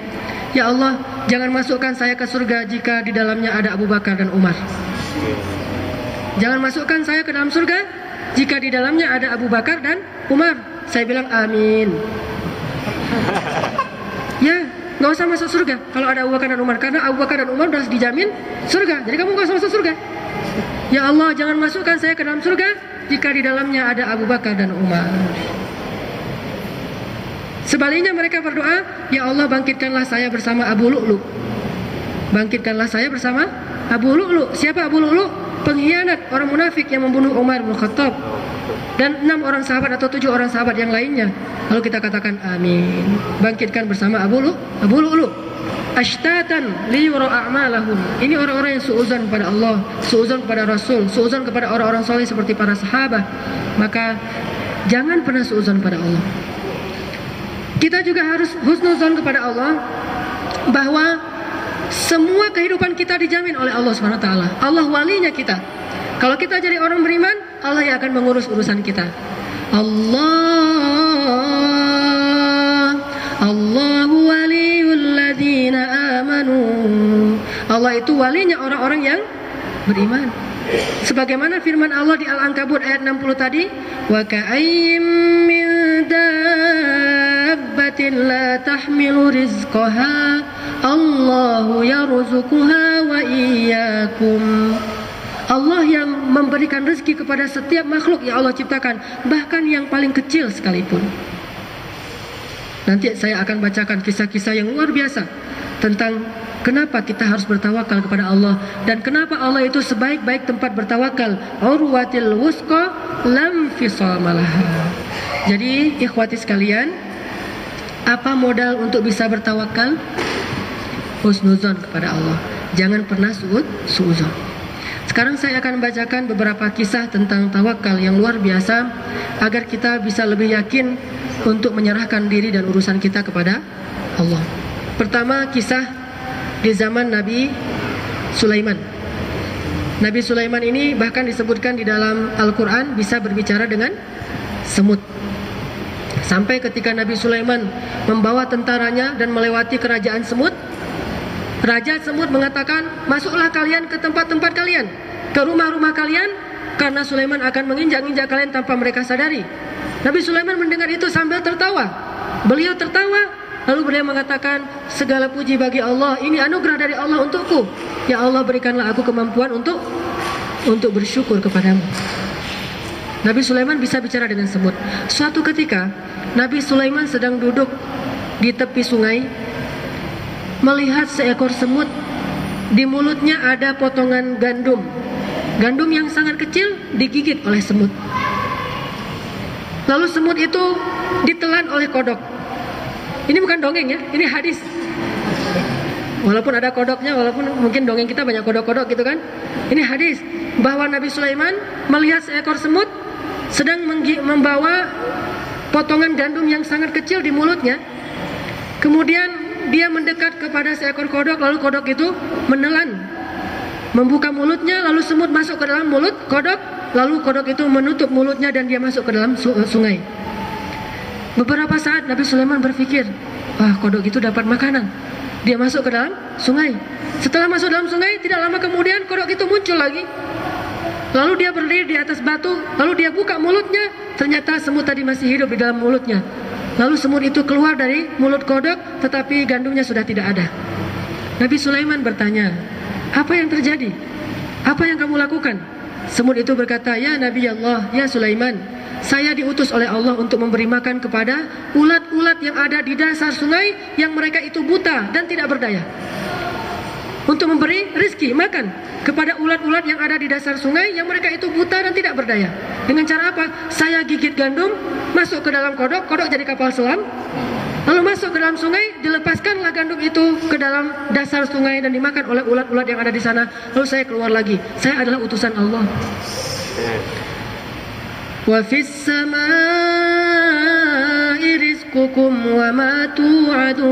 ya Allah, jangan masukkan saya ke surga jika di dalamnya ada Abu Bakar dan Umar. Jangan masukkan saya ke dalam surga jika di dalamnya ada Abu Bakar dan Umar. Saya bilang amin. Ya, nggak usah masuk surga kalau ada Abu Bakar dan Umar, karena Abu Bakar dan Umar sudah dijamin surga. Jadi kamu nggak usah masuk surga. Ya Allah, jangan masukkan saya ke dalam surga jika di dalamnya ada Abu Bakar dan Umar. Sebaliknya mereka berdoa, ya Allah, bangkitkanlah saya bersama Abu Lu'lu'. Bangkitkanlah saya bersama Abu Lu'lu'. Siapa Abu Lu'lu'? Pengkhianat, orang munafik yang membunuh Umar bin Khattab. Dan 6 orang sahabat atau 7 orang sahabat yang lainnya. Lalu kita katakan amin. Bangkitkan bersama Abu Lu'lu'. Ashtatan liyura a'malahum. Ini orang-orang yang suuzon kepada Allah, suuzon kepada Rasul, suuzon kepada orang-orang soleh seperti para sahabat. Maka jangan pernah suuzon pada Allah. Kita juga harus husnuzon kepada Allah, bahwa semua kehidupan kita dijamin oleh Allah SWT. Allah walinya kita. Kalau kita jadi orang beriman, Allah yang akan mengurus urusan kita. Allahu waliyul ladzina amanu. Allah itu walinya orang-orang yang beriman. Sebagaimana firman Allah di Al-Ankabut ayat 60 tadi, wa ka'ayyim min dabbatin la tahmilu rizqaha Allahu yarzuquha wa iyyakum. Allah yang memberikan rezeki kepada setiap makhluk yang Allah ciptakan, bahkan yang paling kecil sekalipun. Nanti saya akan bacakan kisah-kisah yang luar biasa tentang kenapa kita harus bertawakal kepada Allah, dan kenapa Allah itu sebaik-baik tempat bertawakal. Urwatil wusqa lam fisamalaha. Jadi ikhwati sekalian, apa modal untuk bisa bertawakal? Husnuzon kepada Allah. Jangan pernah suuzon. Sekarang saya akan bacakan beberapa kisah tentang tawakal yang luar biasa, agar kita bisa lebih yakin untuk menyerahkan diri dan urusan kita kepada Allah. Pertama, kisah di zaman Nabi Sulaiman. Nabi Sulaiman ini bahkan disebutkan di dalam Al-Quran bisa berbicara dengan semut. Sampai ketika Nabi Sulaiman membawa tentaranya dan melewati kerajaan semut, Raja semut mengatakan, masuklah kalian ke tempat-tempat kalian, ke rumah-rumah kalian, karena Sulaiman akan menginjak-injak kalian tanpa mereka sadari. Nabi Sulaiman mendengar itu sambil tertawa. Beliau tertawa, lalu beliau mengatakan, segala puji bagi Allah, ini anugerah dari Allah untukku. Ya Allah, berikanlah aku kemampuan untuk bersyukur kepadamu. Nabi Sulaiman bisa bicara dengan semut. Suatu ketika Nabi Sulaiman sedang duduk di tepi sungai, melihat seekor semut, di mulutnya ada potongan gandum. Gandum yang sangat kecil digigit oleh semut. Lalu semut itu ditelan oleh kodok. Ini bukan dongeng ya, ini hadis. Walaupun ada kodoknya, walaupun mungkin dongeng kita banyak kodok-kodok gitu kan. Ini hadis bahwa Nabi Sulaiman melihat seekor semut sedang membawa potongan gandum yang sangat kecil di mulutnya. Kemudian dia mendekat kepada seekor kodok, lalu kodok itu menelan, membuka mulutnya, lalu semut masuk ke dalam mulut kodok, lalu kodok itu menutup mulutnya dan dia masuk ke dalam sungai. Beberapa saat Nabi Sulaiman berpikir, wah, kodok itu dapat makanan. Dia masuk ke dalam sungai. Setelah masuk dalam sungai, tidak lama kemudian kodok itu muncul lagi. Lalu dia berdiri di atas batu, lalu dia buka mulutnya, ternyata semut tadi masih hidup di dalam mulutnya. Lalu semut itu keluar dari mulut kodok, tetapi gandumnya sudah tidak ada. Nabi Sulaiman bertanya, apa yang terjadi? Apa yang kamu lakukan? Semut itu berkata, ya Nabi Allah, ya Sulaiman, saya diutus oleh Allah untuk memberi makan kepada ulat-ulat yang ada di dasar sungai yang mereka itu buta dan tidak berdaya. Untuk memberi rizki, makan kepada ulat-ulat yang ada di dasar sungai yang mereka itu buta dan tidak berdaya. Dengan cara apa? Saya gigit gandum, masuk ke dalam kodok, kodok jadi kapal selam, lalu masuk ke dalam sungai, dilepaskanlah gandum itu ke dalam dasar sungai dan dimakan oleh ulat-ulat yang ada di sana. Lalu saya keluar lagi. Saya adalah utusan Allah. Wa fis samaa'i rizqukum wa ma tu'adun.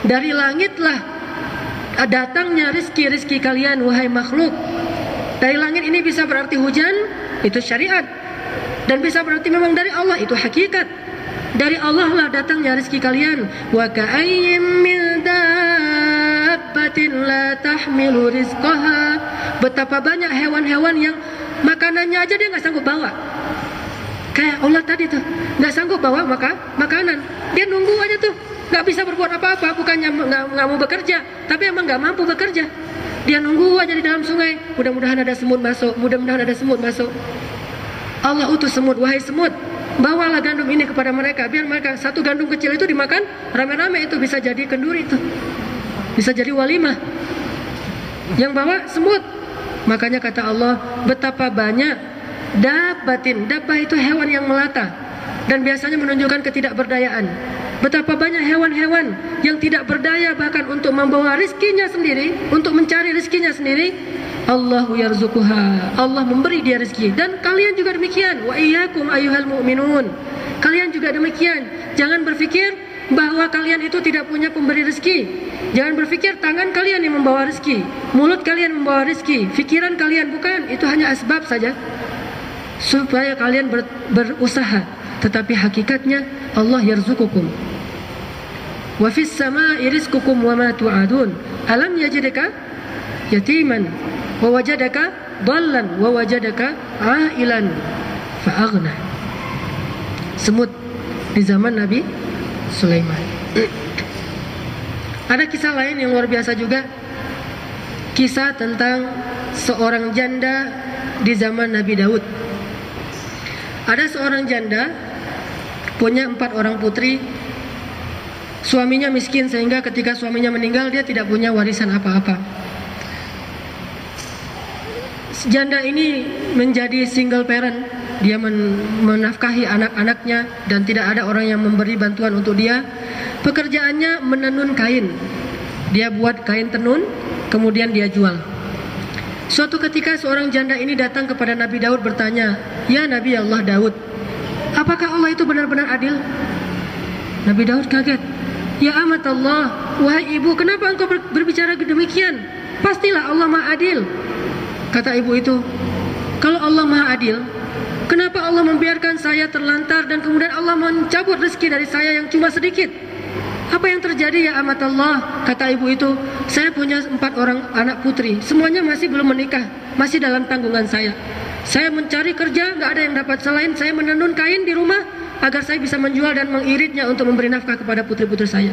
Dari langitlah datangnya rizki-rizki kalian, wahai makhluk. Dari langit ini bisa berarti hujan, itu syariat. Dan bisa berarti memang dari Allah, itu hakikat. Dari Allah lah datangnya rizki kalian. Wa ka'ayyim min dabbatin la tahmilu rizqaha. Betapa banyak hewan-hewan yang makanannya aja dia nggak sanggup bawa. Kayak Allah tadi tuh, nggak sanggup bawa makanan. Dia nunggu aja tuh, nggak bisa berbuat apa-apa. Bukannya nggak mau bekerja, tapi emang nggak mampu bekerja. Dia nunggu aja di dalam sungai. Mudah-mudahan ada semut masuk. Mudah-mudahan ada semut masuk. Allah utus semut, wahai semut, bawalah gandum ini kepada mereka, biar mereka satu gandum kecil itu dimakan rame-rame, itu bisa jadi kenduri, itu bisa jadi walimah. Yang bawa semut. Makanya kata Allah, betapa banyak dabbatin. Dabbah itu hewan yang melata dan biasanya menunjukkan ketidakberdayaan. Betapa banyak hewan-hewan yang tidak berdaya bahkan untuk membawa rizkinya sendiri, untuk mencari rizkinya sendiri. Allahu yarzuquha. Allah memberi dia rezeki. Dan kalian juga demikian. Wa iyyakum ayyuhal mu'minun. Kalian juga demikian. Jangan berpikir bahwa kalian itu tidak punya pemberi rezeki. Jangan berpikir tangan kalian yang membawa rezeki, mulut kalian membawa rezeki, pikiran kalian bukan. Itu hanya asbab saja supaya kalian berusaha. Tetapi hakikatnya Allah yarzuqukum. Wa fis samaa'i rizqukum wa ma tu'adun. Alam yajidka yatiman wa wajadaka dhallan wa wajadaka a'ilan fa'aghna. Semut di zaman Nabi Sulaiman. Ada kisah lain yang luar biasa juga. Kisah tentang seorang janda di zaman Nabi Daud. Ada seorang janda punya 4 orang putri. Suaminya miskin sehingga ketika suaminya meninggal dia tidak punya warisan apa-apa. Janda ini menjadi single parent. Dia menafkahi anak-anaknya dan tidak ada orang yang memberi bantuan untuk dia. Pekerjaannya menenun kain. Dia buat kain tenun, kemudian dia jual. Suatu ketika seorang janda ini datang kepada Nabi Daud bertanya, ya Nabi Allah Daud, apakah Allah itu benar-benar adil? Nabi Daud kaget. Ya amat Allah, wahai ibu, kenapa engkau berbicara demikian? Pastilah Allah Maha Adil. Kata ibu itu, kalau Allah Maha Adil, kenapa Allah membiarkan saya terlantar dan kemudian Allah mencabut rezeki dari saya yang cuma sedikit? Apa yang terjadi ya amat Allah? Kata ibu itu, saya punya 4 orang anak putri, semuanya masih belum menikah, masih dalam tanggungan saya. Saya mencari kerja, nggak ada yang dapat. Selain saya menenun kain di rumah agar saya bisa menjual dan mengiritnya untuk memberi nafkah kepada putri-putri saya.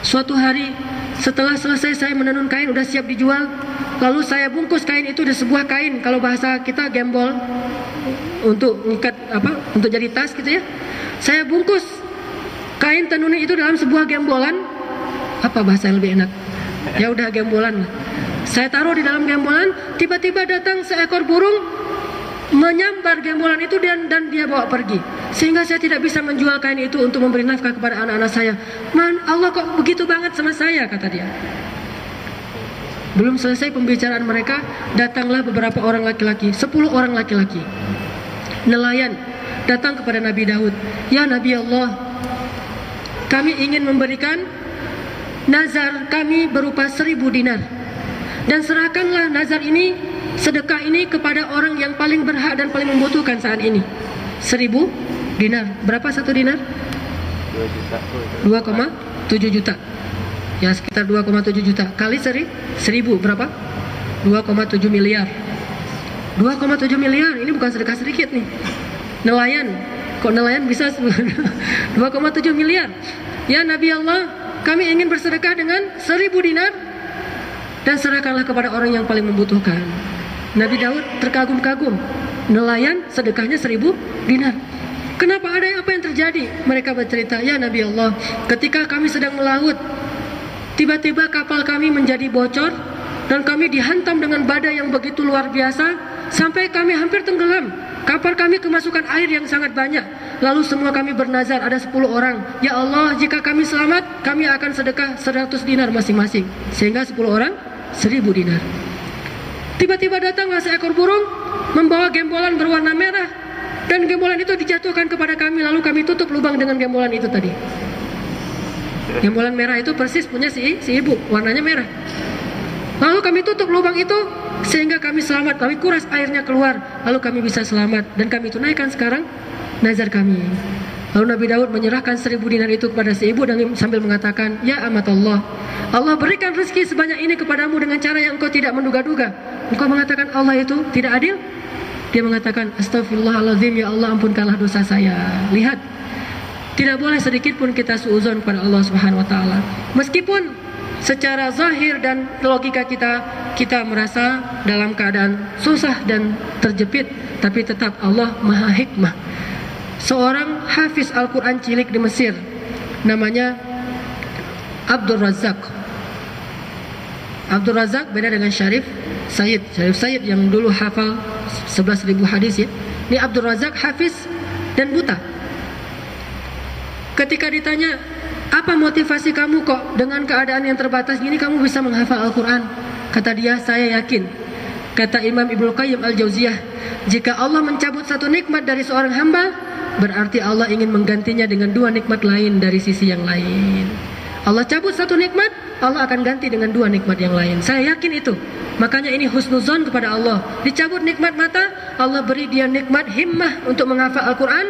Suatu hari setelah selesai saya menenun kain, udah siap dijual, lalu saya bungkus kain itu di sebuah kain, kalau bahasa kita gembol, untuk ngikat untuk jadi tas gitu ya. Saya bungkus kain tenun itu dalam sebuah gembolan. Apa bahasa yang lebih enak? Ya udah gembolan lah. Saya taruh di dalam gembolan, tiba-tiba datang seekor burung menyambar gembolan itu dan dia bawa pergi. Sehingga saya tidak bisa menjual kain itu untuk memberi nafkah kepada anak-anak saya. Allah kok begitu banget sama saya, kata dia. Belum selesai pembicaraan mereka, datanglah beberapa orang laki-laki, 10 orang laki-laki, nelayan, datang kepada Nabi Daud. Ya Nabi Allah, kami ingin memberikan nazar kami berupa 1000 dinar. Dan serahkanlah nazar ini, sedekah ini kepada orang yang paling berhak dan paling membutuhkan saat ini. 1000 dinar. Berapa satu dinar? 2,7 juta. Ya, sekitar 2,7 juta. Kali 1000 berapa? 2,7 miliar. 2,7 miliar. Ini bukan sedekah sedikit nih. Nelayan. Kok nelayan bisa 2,7 miliar? Ya Nabi Allah, kami ingin bersedekah dengan 1000 dinar dan serahkanlah kepada orang yang paling membutuhkan. Nabi Daud terkagum-kagum. Nelayan sedekahnya 1000 dinar. Kenapa, apa yang terjadi? Mereka bercerita, ya Nabi Allah, ketika kami sedang melaut, tiba-tiba kapal kami menjadi bocor dan kami dihantam dengan badai yang begitu luar biasa sampai kami hampir tenggelam. Kapal kami kemasukan air yang sangat banyak. Lalu semua kami bernazar, ada 10 orang. Ya Allah, jika kami selamat, kami akan sedekah 100 dinar masing-masing. Sehingga 10 orang 1000 dinar. Tiba-tiba datanglah seekor burung membawa gembolan berwarna merah, dan gembolan itu dijatuhkan kepada kami. Lalu kami tutup lubang dengan gembolan itu tadi. Gembolan merah itu persis punya si ibu, warnanya merah. Lalu kami tutup lubang itu sehingga kami selamat, kami kuras airnya keluar, lalu kami bisa selamat dan kami tunaikan sekarang nazar kami. Lalu Nabi Daud menyerahkan 1000 dinar itu kepada si ibu dan sambil mengatakan, ya amat Allah, Allah berikan rezeki sebanyak ini kepadamu dengan cara yang engkau tidak menduga-duga. Engkau mengatakan Allah itu tidak adil? Dia mengatakan, astagfirullahaladzim, ya Allah ampunkanlah dosa saya. Lihat, tidak boleh sedikit pun kita suuzon kepada Allah Subhanahu wa taala. Meskipun secara zahir dan logika kita merasa dalam keadaan susah dan terjepit, tapi tetap Allah Maha Hikmah. Seorang hafiz Al-Quran cilik di Mesir, namanya Abdul Razak. Abdul Razak beda dengan Syarif Said yang dulu hafal 11.000 hadis ya. Ini Abdul Razak hafiz dan buta. Ketika ditanya, apa motivasi kamu kok dengan keadaan yang terbatas ini kamu bisa menghafal Al-Quran? Kata dia, saya yakin. Kata Imam Ibnu Qayyim Al-Jauziyah, jika Allah mencabut satu nikmat dari seorang hamba, berarti Allah ingin menggantinya dengan 2 nikmat lain dari sisi yang lain. Allah cabut satu nikmat, Allah akan ganti dengan 2 nikmat yang lain. Saya yakin itu. Makanya ini husnuzon kepada Allah. Dicabut nikmat mata, Allah beri dia nikmat himmah untuk menghafal Al-Quran,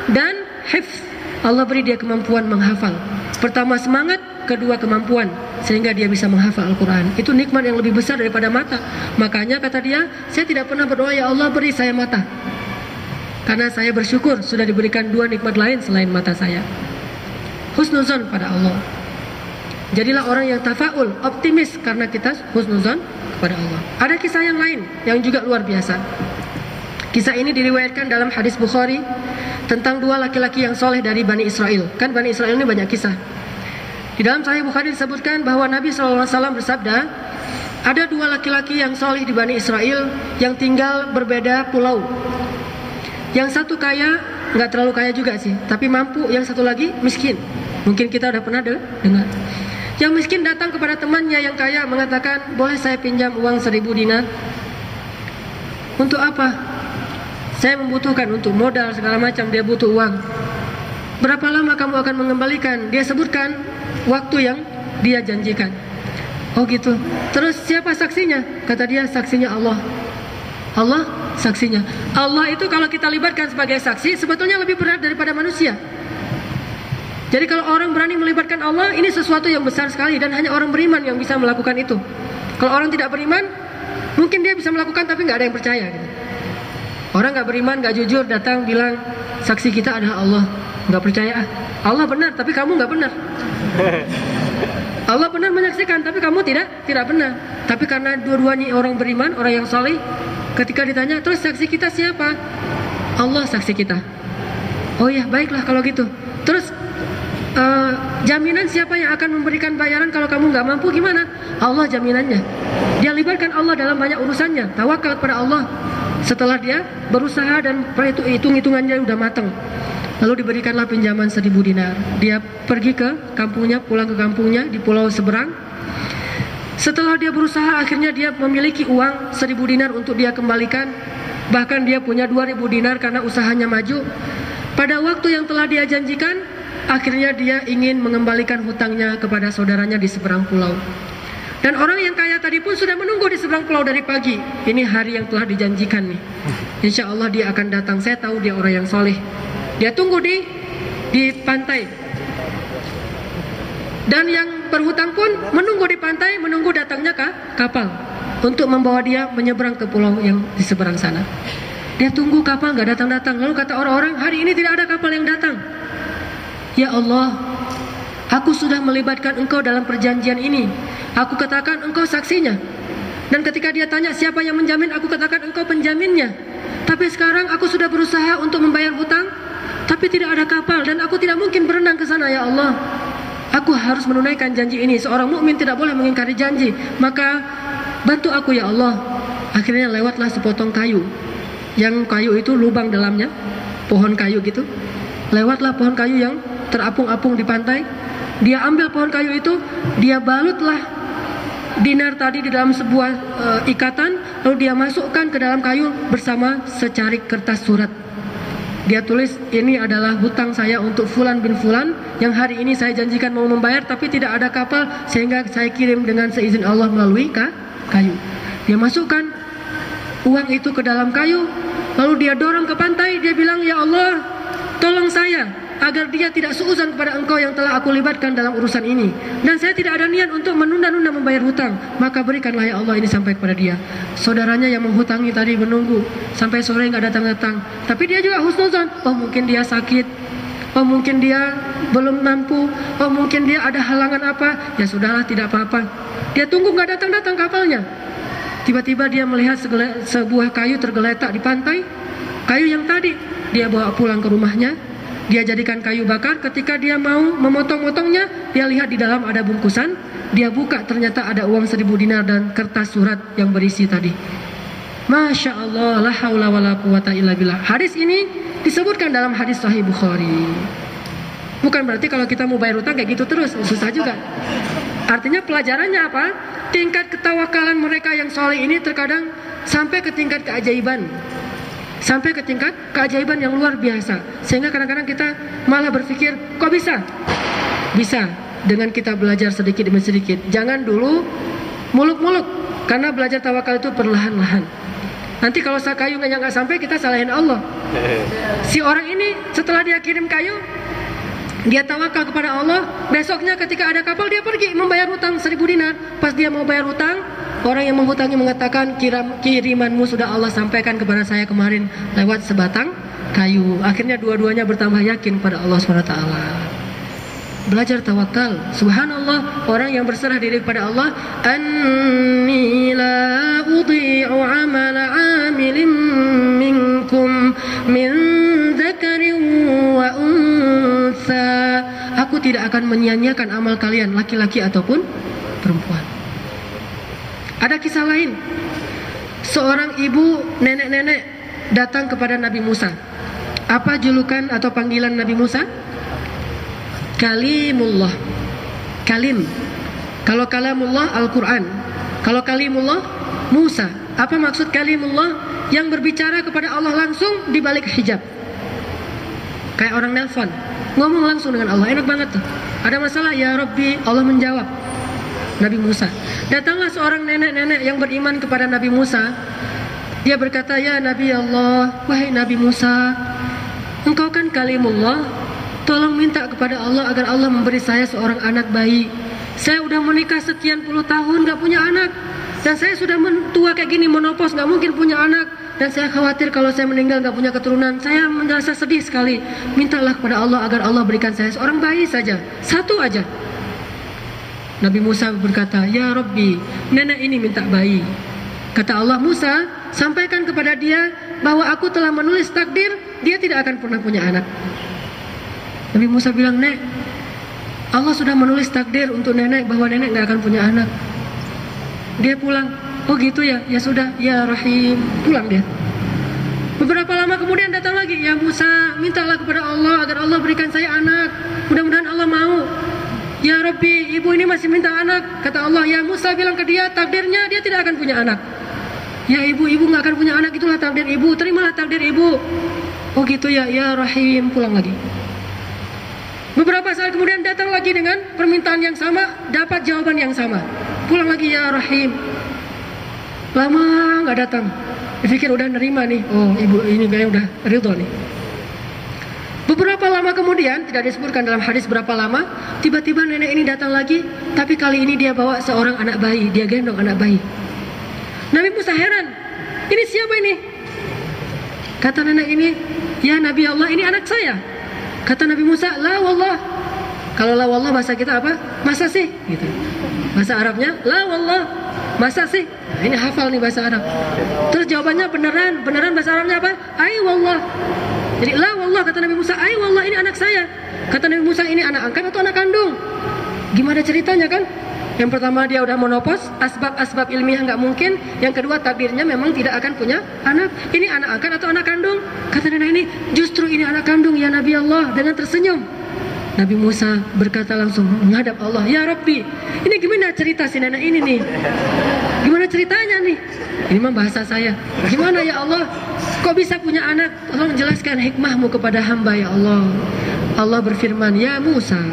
dan hifz, Allah beri dia kemampuan menghafal. Pertama semangat, kedua kemampuan, sehingga dia bisa menghafal Al-Quran. Itu nikmat yang lebih besar daripada mata. Makanya kata dia, saya tidak pernah berdoa, ya Allah beri saya mata, karena saya bersyukur sudah diberikan 2 nikmat lain selain mata saya. Husnuzon pada Allah. Jadilah orang yang tafaul, optimis, karena kita husnuzon kepada Allah. Ada kisah yang lain yang juga luar biasa. Kisah ini diriwayatkan dalam hadis Bukhari tentang 2 laki-laki yang soleh dari Bani Israel. Kan Bani Israel ini banyak kisah. Di dalam Sahih Bukhari disebutkan bahwa Nabi SAW bersabda, ada 2 laki-laki yang soleh di Bani Israel yang tinggal berbeda pulau. Yang satu kaya, nggak terlalu kaya juga sih, tapi mampu. Yang satu lagi miskin. Mungkin kita udah pernah dengar. Yang miskin datang kepada temannya yang kaya mengatakan, boleh saya pinjam uang 1000 dinar? Untuk apa? Saya membutuhkan untuk modal segala macam, dia butuh uang. Berapa lama kamu akan mengembalikan? Dia sebutkan waktu yang dia janjikan. Oh gitu. Terus siapa saksinya? Kata dia, saksinya Allah. Allah saksinya. Allah itu kalau kita libatkan sebagai saksi sebetulnya lebih berat daripada manusia. Jadi kalau orang berani melibatkan Allah, ini sesuatu yang besar sekali, dan hanya orang beriman yang bisa melakukan itu. Kalau orang tidak beriman, mungkin dia bisa melakukan tapi nggak ada yang percaya gitu. Orang nggak beriman, nggak jujur, datang bilang saksi kita adalah Allah, nggak percaya. Allah benar tapi kamu nggak benar. Allah benar menyaksikan tapi kamu tidak benar. Tapi karena dua-duanya orang beriman, orang yang saleh, ketika ditanya, terus saksi kita siapa? Allah saksi kita. Oh ya, baiklah kalau gitu. Terus jaminan siapa yang akan memberikan bayaran kalau kamu nggak mampu gimana? Allah jaminannya. Dia libatkan Allah dalam banyak urusannya. Tawakal kepada Allah. Setelah dia berusaha dan hitung-hitungannya udah matang, lalu diberikanlah pinjaman 1000 dinar. Dia pergi ke kampungnya, pulang ke kampungnya di pulau seberang. Setelah dia berusaha, akhirnya dia memiliki uang 1000 dinar untuk dia kembalikan. Bahkan dia punya 2000 dinar karena usahanya maju. Pada waktu yang telah dia janjikan, akhirnya dia ingin mengembalikan hutangnya kepada saudaranya di seberang pulau. Dan orang yang kaya tadi pun sudah menunggu di seberang pulau dari pagi. Ini hari yang telah dijanjikan nih. Insya Allah dia akan datang. Saya tahu dia orang yang soleh. Dia tunggu di pantai. Dan yang berhutang pun menunggu di pantai, menunggu datangnya kapal untuk membawa dia menyeberang ke pulau yang di seberang sana. Dia tunggu kapal nggak datang-datang. Lalu kata orang-orang, hari ini tidak ada kapal yang datang. Ya Allah, aku sudah melibatkan engkau dalam perjanjian ini. Aku katakan engkau saksinya. Dan ketika dia tanya siapa yang menjamin, aku katakan engkau penjaminnya. Tapi sekarang aku sudah berusaha untuk membayar hutang, tapi tidak ada kapal dan aku tidak mungkin berenang ke sana. Ya Allah, aku harus menunaikan janji ini. Seorang mukmin tidak boleh mengingkari janji. Maka bantu aku ya Allah. Akhirnya lewatlah sepotong kayu. Yang kayu itu lubang dalamnya, pohon kayu gitu. Lewatlah pohon kayu yang terapung-apung di pantai. Dia ambil pohon kayu itu, dia balutlah dinar tadi di dalam sebuah ikatan, lalu dia masukkan ke dalam kayu bersama secarik kertas surat. Dia tulis, ini adalah hutang saya untuk Fulan bin Fulan yang hari ini saya janjikan mau membayar, tapi tidak ada kapal sehingga saya kirim dengan seizin Allah melalui kayu. Dia masukkan uang itu ke dalam kayu, lalu dia dorong ke pantai. Dia bilang, ya Allah, tolong saya agar dia tidak seuzon kepada engkau yang telah aku libatkan dalam urusan ini. Dan saya tidak ada niat untuk menunda-nunda membayar hutang. Maka berikanlah ya Allah ini sampai kepada dia. Saudaranya yang menghutangi tadi menunggu sampai sore nggak datang-datang. Tapi dia juga husnuzon. Oh mungkin dia sakit. Oh mungkin dia belum mampu. Oh mungkin dia ada halangan apa. Ya sudahlah, tidak apa-apa. Dia tunggu nggak datang-datang kapalnya. Tiba-tiba dia melihat sebuah kayu tergeletak di pantai. Kayu yang tadi dia bawa pulang ke rumahnya. Dia jadikan kayu bakar. Ketika dia mau memotong-motongnya, dia lihat di dalam ada bungkusan. Dia buka, ternyata ada uang 1000 dinar dan kertas surat yang berisi tadi. Masya Allah, la haula wa la quwata illa billah. Hadis ini disebutkan dalam hadis Sahih Bukhari. Bukan berarti kalau kita mau bayar utang kayak gitu terus, susah juga. Artinya pelajarannya apa? Tingkat ketawakalan mereka yang soleh ini terkadang sampai ke tingkat keajaiban. Sampai ke tingkat keajaiban yang luar biasa. Sehingga kadang-kadang kita malah berpikir, kok bisa? Bisa, dengan kita belajar sedikit demi sedikit. Jangan dulu muluk-muluk, karena belajar tawakal itu perlahan-lahan. Nanti kalau kayu nggak sampai, kita salahin Allah. Si orang ini setelah dia kirim kayu, dia tawakal kepada Allah. Besoknya ketika ada kapal, dia pergi membayar hutang 1000 dinar. Pas dia mau bayar hutang, orang yang menghutangi mengatakan, kirimanmu sudah Allah sampaikan kepada saya kemarin lewat sebatang kayu. Akhirnya dua-duanya bertambah yakin pada Allah SWT. Belajar tawakal. Subhanallah, orang yang berserah diri kepada Allah. Anni la udhi'u amala amilin minkum min dzakarin wa untha. Aku tidak akan menyia-nyiakan amal kalian, laki-laki ataupun perempuan. Ada kisah lain. Seorang ibu nenek-nenek datang kepada Nabi Musa. Apa julukan atau panggilan Nabi Musa? Kalimullah. Kalim. Kalau kalamullah Al-Quran. Kalau kalimullah Musa. Apa maksud kalimullah? Yang berbicara kepada Allah langsung di balik hijab. Kayak orang nelpon, ngomong langsung dengan Allah. Enak banget tuh. Ada masalah, ya Rabbi, Allah menjawab. Nabi Musa. Datanglah seorang nenek-nenek yang beriman kepada Nabi Musa. Dia berkata, ya Nabi Allah, wahai Nabi Musa, engkau kan kalimullah, tolong minta kepada Allah agar Allah memberi saya seorang anak bayi. Saya udah menikah sekian puluh tahun gak punya anak, dan saya sudah tua kayak gini, menopause, gak mungkin punya anak. Dan saya khawatir kalau saya meninggal gak punya keturunan. Saya merasa sedih sekali. Mintalah kepada Allah agar Allah berikan saya seorang bayi saja, satu aja. Nabi Musa berkata, ya Rabbi, nenek ini minta bayi. Kata Allah, Musa, sampaikan kepada dia bahwa aku telah menulis takdir, dia tidak akan pernah punya anak. Nabi Musa bilang, Nek, Allah sudah menulis takdir untuk nenek bahwa nenek nggak akan punya anak. Dia pulang, oh gitu ya, ya sudah, ya Rahim, pulang dia. Beberapa lama kemudian datang lagi, ya Musa, mintalah kepada Allah agar Allah berikan saya anak. Mudah-mudahan Allah mau. Ya Rabbi, ibu ini masih minta anak. Kata Allah, ya Musa bilang ke dia, takdirnya dia tidak akan punya anak. Ya ibu nggak akan punya anak, itulah takdir ibu, terimalah takdir ibu. Oh gitu ya, ya Rahim, pulang lagi. Beberapa saat kemudian datang lagi dengan permintaan yang sama, dapat jawaban yang sama. Pulang lagi, ya Rahim. Lama nggak datang. Dipikir udah nerima nih, oh ibu ini kayaknya udah ridho nih. Beberapa lama kemudian, tidak disebutkan dalam hadis berapa lama, tiba-tiba nenek ini datang lagi, tapi kali ini dia bawa seorang anak bayi, dia gendong anak bayi. Nabi Musa heran, ini siapa ini? Kata nenek ini, ya Nabi Allah, ini anak saya. Kata Nabi Musa, la wallah. Kalau la wallah bahasa kita apa? Masa sih? Gitu. Bahasa Arabnya, la wallah. Masa sih? Nah, ini hafal nih bahasa Arab. Terus jawabannya beneran bahasa Arabnya apa? Ai wallah. Jadi la wallah, kata Nabi Musa, ai wallah, ini anak saya. Kata Nabi Musa, ini anak angkat atau anak kandung? Gimana ceritanya kan? Yang pertama dia udah monopos, asbab ilmiah nggak mungkin. Yang kedua takdirnya memang tidak akan punya anak. Ini anak angkat atau anak kandung? Kata nenek ini, justru ini anak kandung ya Nabi Allah, dengan tersenyum. Nabi Musa berkata langsung menghadap Allah, ya Rabbi, ini gimana cerita si nenek ini nih? Gimana ceritanya nih? Ini mah bahasa saya. Gimana ya Allah? Kok bisa punya anak? Tolong jelaskan hikmahmu kepada hamba ya Allah. Allah berfirman, ya Musa,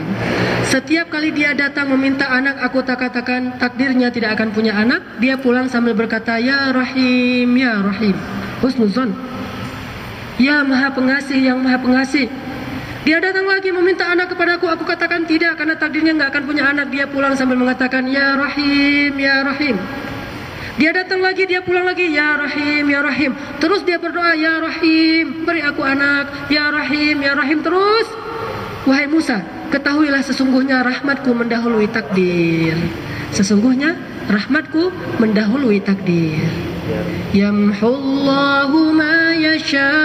setiap kali dia datang meminta anak, aku katakan takdirnya tidak akan punya anak. Dia pulang sambil berkata, ya Rahim, ya Rahim. Husnuzon, ya Maha Pengasih, yang Maha Pengasih. Dia datang lagi meminta anak kepadaku, aku katakan tidak, karena takdirnya nggak akan punya anak. Dia pulang sambil mengatakan, ya Rahim, ya Rahim. Dia datang lagi, dia pulang lagi, ya Rahim, ya Rahim. Terus dia berdoa, ya Rahim, beri aku anak, ya Rahim, ya Rahim. Terus, wahai Musa, ketahuilah sesungguhnya rahmatku mendahului takdir. Sesungguhnya rahmatku mendahului takdir. Yamhullahu ma yasha'u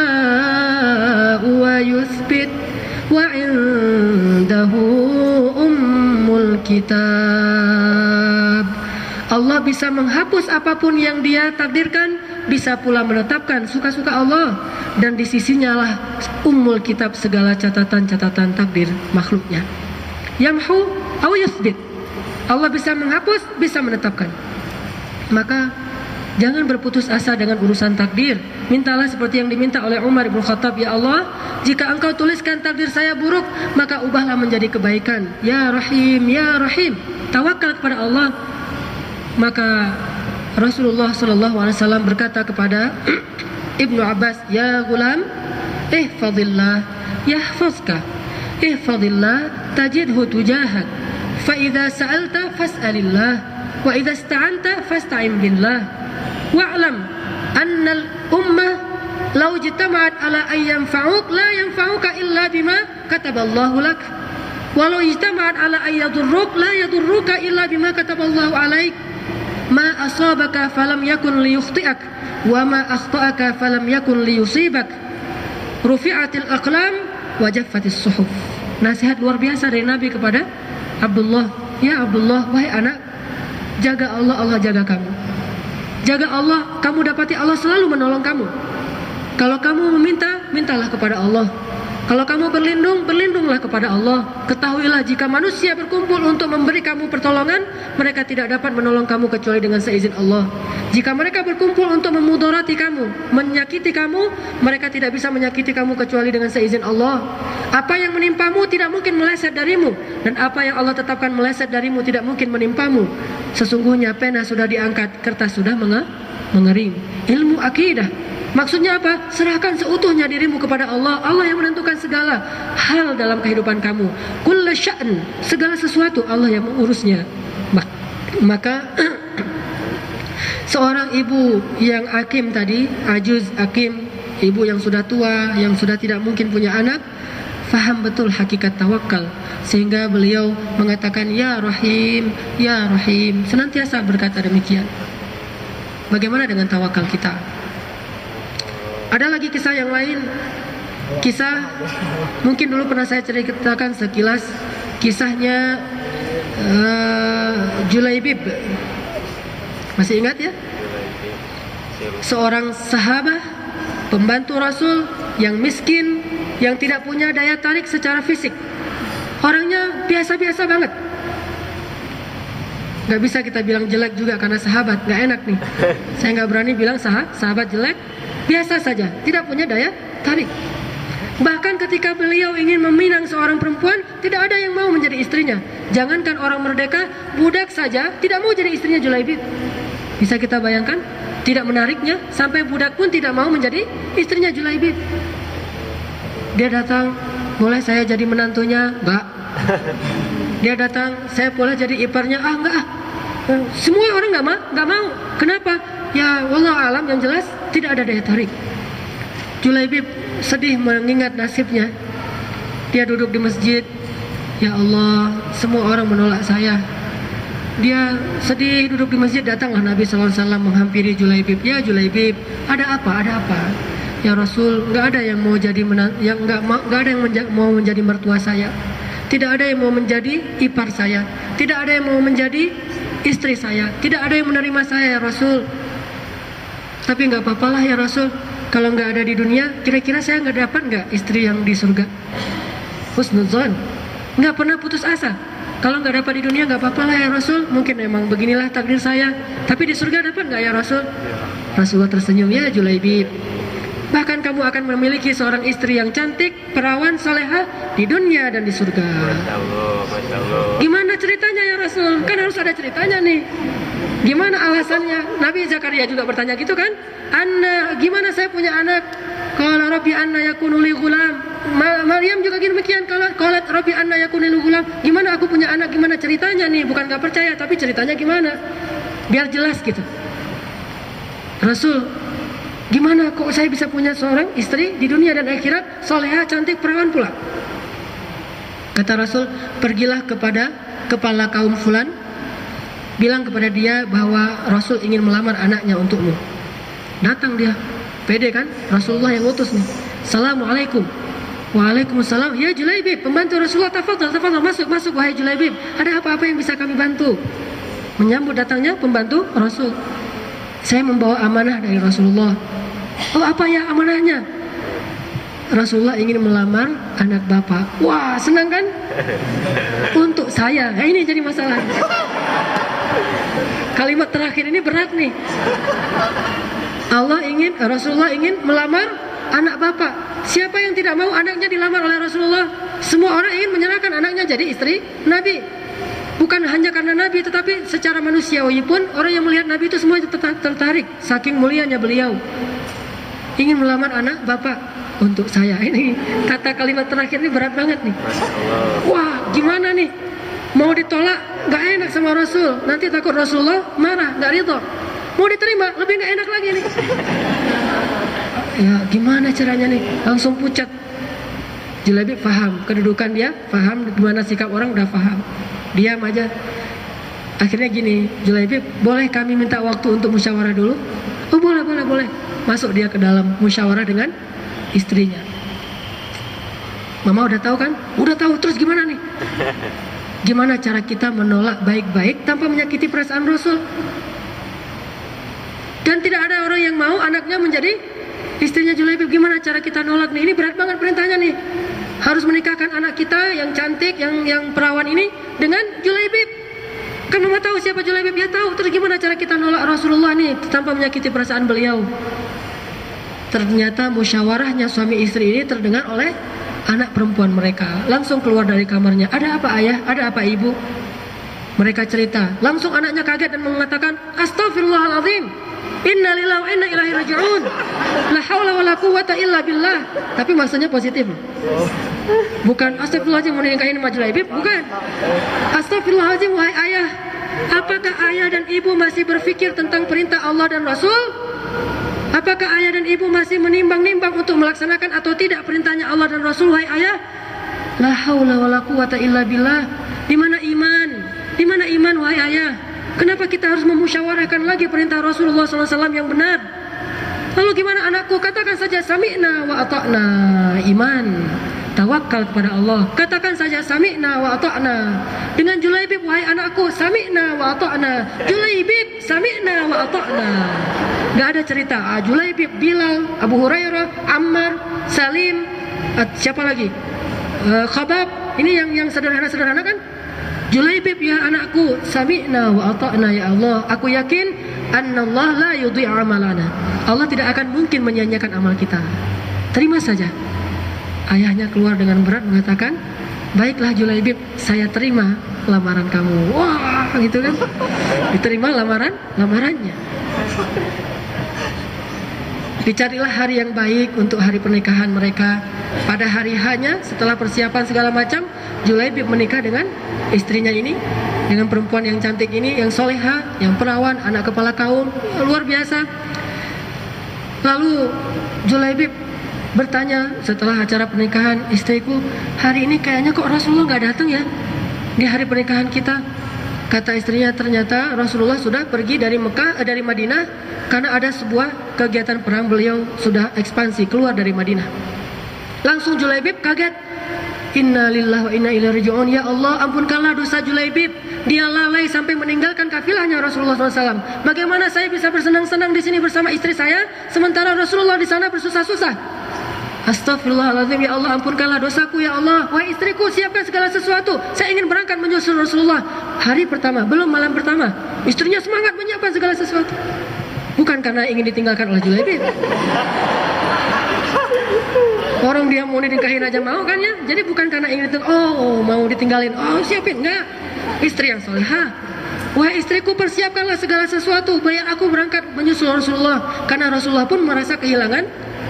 wa yuthbit wa indahu ummul kitab. Allah bisa menghapus apapun yang dia takdirkan, bisa pula menetapkan suka-suka Allah, dan di sisinya lah ummul kitab, segala catatan-catatan takdir makhluknya. Yamhu aw yuthbit, Allah bisa menghapus, bisa menetapkan. Maka jangan berputus asa dengan urusan takdir. Mintalah seperti yang diminta oleh Umar bin Khattab, ya Allah, jika engkau tuliskan takdir saya buruk, maka ubahlah menjadi kebaikan. Ya Rahim, ya Rahim. Tawakal kepada Allah. Maka Rasulullah SAW berkata kepada Ibnu Abbas, ya gulam, ihfadillah yahfazka, ihfadillah tajidhu tujahak, fa idza sa'alta fas'alillah, wa idza ista'anta fasta'in billah, wa'lam anna al-ummah law ijtama'at ala an yanfa'uk la yanfa'uka illa bima kataballahu lak, walau ijtama'at ala an yadurruk la yadurruka illa bima kataballahu alaik. Ma asabaka falam yakun liyukhti'ak, wa ma akhta'aka falam yakun liyusibak. Rufi'atil aqlam wa jaffatis suhuf. Nasihat luar biasa dari Nabi kepada Abdullah. Ya Abdullah, wahai anak, jaga Allah, Allah jaga kamu. Jaga Allah, kamu dapati Allah selalu menolong kamu. Kalau kamu meminta, mintalah kepada Allah. Kalau kamu berlindung, berlindunglah kepada Allah. Ketahuilah jika manusia berkumpul untuk memberi kamu pertolongan, mereka tidak dapat menolong kamu kecuali dengan seizin Allah. Jika mereka berkumpul untuk memudarati kamu, menyakiti kamu, mereka tidak bisa menyakiti kamu kecuali dengan seizin Allah. Apa yang menimpamu tidak mungkin meleset darimu, dan apa yang Allah tetapkan meleset darimu tidak mungkin menimpamu. Sesungguhnya pena sudah diangkat, kertas sudah mengering. Ilmu akidah, maksudnya apa? Serahkan seutuhnya dirimu kepada Allah. Allah yang menentukan segala hal dalam kehidupan kamu. Kullu sya'n, segala sesuatu Allah yang mengurusnya. Maka seorang ibu yang akim tadi, ajuz akim, ibu yang sudah tua, yang sudah tidak mungkin punya anak, faham betul hakikat tawakal, sehingga beliau mengatakan ya Rahim, ya Rahim, senantiasa berkata demikian. Bagaimana dengan tawakal kita? Ada lagi kisah yang lain. Kisah mungkin dulu pernah saya ceritakan sekilas, kisahnya Julaibib. Masih ingat ya? Seorang sahabat pembantu Rasul yang miskin, yang tidak punya daya tarik secara fisik. Orangnya biasa-biasa banget. Gak bisa kita bilang jelek juga karena sahabat, gak enak nih. Saya gak berani bilang sahabat jelek. Biasa saja, tidak punya daya tarik. Bahkan ketika beliau ingin meminang seorang perempuan, tidak ada yang mau menjadi istrinya. Jangankan orang merdeka, budak saja tidak mau jadi istrinya Julaibib. Bisa kita bayangkan? Tidak menariknya, sampai budak pun tidak mau menjadi istrinya Julaibib. Dia datang, boleh saya jadi menantunya? Enggak. Dia datang, saya boleh jadi iparnya? Enggak. Semua orang enggak mau. Kenapa? Ya wallahu alam, yang jelas tidak ada daya tarik. Julaibib sedih mengingat nasibnya. Dia duduk di masjid, ya Allah, semua orang menolak saya. Dia sedih duduk di masjid, datanglah Nabi SAW menghampiri Julaibib. Ya Julaibib, ada apa? Ada apa? Ya Rasul, nggak ada yang mau jadi nggak ada yang mau menjadi mertua saya. Tidak ada yang mau menjadi ipar saya. Tidak ada yang mau menjadi istri saya. Tidak ada yang menerima saya ya Rasul. Tapi nggak apa-apalah ya Rasul. Kalau nggak ada di dunia, kira-kira saya nggak dapat nggak istri yang di surga? Husnuzon, nggak pernah putus asa. Kalau nggak dapat di dunia nggak apa-apa lah ya Rasul. Mungkin memang beginilah takdir saya. Tapi di surga dapat nggak ya Rasul? Rasulullah tersenyum, ya Julaibib. Bahkan kamu akan memiliki seorang istri yang cantik, perawan, salehah di dunia dan di surga. Masya Allah. Gimana ceritanya ya Rasul? Kan harus ada ceritanya nih. Gimana alasannya? Nabi Zakaria juga bertanya gitu kan? Gimana saya punya anak? Qala rabbi anna yakunu li ghulam. Maryam juga demikian. Qalat rabbi anna yakunu li ghulam. Gimana aku punya anak? Gimana ceritanya nih? Bukan gak percaya, tapi ceritanya gimana? Biar jelas gitu. Rasul, gimana kok saya bisa punya seorang istri di dunia dan akhirat, salehah, cantik, perawan pula? Kata Rasul, pergilah kepada kepala kaum fulan, bilang kepada dia bahwa Rasul ingin melamar anaknya untukmu. Datang dia, pede kan? Rasulullah yang utus nih. Assalamualaikum. Waalaikumsalam. Ya Julaibib, pembantu Rasulullah, tafadhal, masuk wahai Julaibib. Ada apa-apa yang bisa kami bantu? Menyambut datangnya pembantu Rasul. Saya membawa amanah dari Rasulullah. Oh, apa ya amanahnya? Rasulullah ingin melamar anak bapak. Wah, senang kan? Untuk saya. Nah, ini jadi masalah. Kalimat terakhir ini berat nih. Rasulullah ingin melamar anak bapak. Siapa yang tidak mau anaknya dilamar oleh Rasulullah? Semua orang ingin menyerahkan anaknya jadi istri Nabi. Bukan hanya karena Nabi, tetapi secara manusiawi pun orang yang melihat Nabi itu semua tertarik. Saking mulianya beliau. Ingin melamar anak bapak untuk saya. Ini kata kalimat terakhir ini berat banget nih. Wah, gimana nih? Mau ditolak gak enak sama Rasul. Nanti takut Rasulullah marah, gak ridho. Mau diterima, lebih gak enak lagi nih. Ya gimana caranya nih? Langsung pucat. Julaibib paham kedudukan dia, paham gimana sikap orang, udah paham. Diam aja. Akhirnya gini, Julaibib, boleh kami minta waktu untuk musyawarah dulu? Oh boleh. Masuk dia ke dalam musyawarah dengan istrinya. Mama udah tahu kan? Udah tahu, terus gimana nih? Gimana cara kita menolak baik-baik tanpa menyakiti perasaan Rasul? Dan tidak ada orang yang mau anaknya menjadi istrinya Julaibib. Gimana cara kita nolak nih? Ini berat banget perintahnya nih. Harus menikahkan anak kita yang cantik, yang perawan ini dengan Julaibib. Kan mama tahu siapa Julaibib? Ya tahu. Terus gimana cara kita nolak Rasulullah nih tanpa menyakiti perasaan beliau? Ternyata musyawarahnya suami istri ini terdengar oleh anak perempuan mereka. Langsung keluar dari kamarnya. Ada apa ayah? Ada apa ibu? Mereka cerita. Langsung anaknya kaget dan mengatakan, Astaghfirullahaladzim. Inna lillahi wa inna ilaihi raji'un. La haula wa la quwwata illa billah. Tapi maksudnya positif. Bukan astagfirullahaladzim mau dinikahin sama Julaibib, bukan. Astagfirullahaladzim wahai ayah. Apakah ayah dan ibu masih berpikir tentang perintah Allah dan Rasul? Apakah ayah dan ibu masih menimbang-nimbang untuk melaksanakan atau tidak perintahnya Allah dan Rasul, wahai ayah? La haula wa la quwwata illa billah. Di mana iman? Di mana iman wahai ayah? Kenapa kita harus memusyawarahkan lagi perintah Rasulullah SAW yang benar? Lalu gimana anakku? Katakan saja sami'na wa ata'na, iman. Tawakal kepada Allah. Katakan saja sami'na wa ata'na. Dengan Julaibib, wahai anakku, sami'na wa ata'na. Julaibib, sami'na wa ata'na. Gak ada cerita Julaibib, Bilal, Abu Hurairah, Ammar, Salim, siapa lagi? Khabab. Ini yang sederhana-sederhana kan? Julaibib, ya anakku, sami'na wa ata'na ya Allah. Aku yakin annallah la yudhi'u amalana. Allah tidak akan mungkin menyia-nyiakan amal kita. Terima saja. Ayahnya keluar dengan berat mengatakan, baiklah Julaibib, saya terima lamaran kamu. Wah, gitu kan? Diterima lamarannya. Dicarilah hari yang baik untuk hari pernikahan mereka. Pada hari hanya setelah persiapan segala macam, Julaibib menikah dengan istrinya ini, dengan perempuan yang cantik ini, yang soleha, yang perawan, anak kepala kaum, luar biasa. Lalu Julaibib bertanya setelah acara pernikahan, istriku, hari ini kayaknya kok Rasulullah gak datang ya di hari pernikahan kita. Kata istrinya, ternyata Rasulullah sudah pergi dari Madinah karena ada sebuah kegiatan perang, beliau sudah ekspansi keluar dari Madinah. Langsung Julaibib kaget. Inna lillahi wa inna ilaihi raji'un. Ya Allah, ampunkanlah dosa Julaibib. Dia lalai sampai meninggalkan kafilahnya Rasulullah SAW. Bagaimana saya bisa bersenang-senang di sini bersama istri saya, sementara Rasulullah di sana bersusah-susah? Astagfirullahaladzim, ya Allah, ampunkanlah dosaku ya Allah. Wahai istriku, siapkan segala sesuatu. Saya ingin berangkat menyusul Rasulullah. Hari pertama, belum malam pertama, istrinya semangat menyiapkan segala sesuatu. Bukan karena ingin ditinggalkan oleh Julaibib. Orang dia mau dinikahin aja mau kan ya. Jadi bukan karena ingin mau ditinggalin. Siapin, enggak. Istri yang solehah. Wahai istriku, persiapkanlah segala sesuatu, biar aku berangkat menyusul Rasulullah. Karena Rasulullah pun merasa kehilangan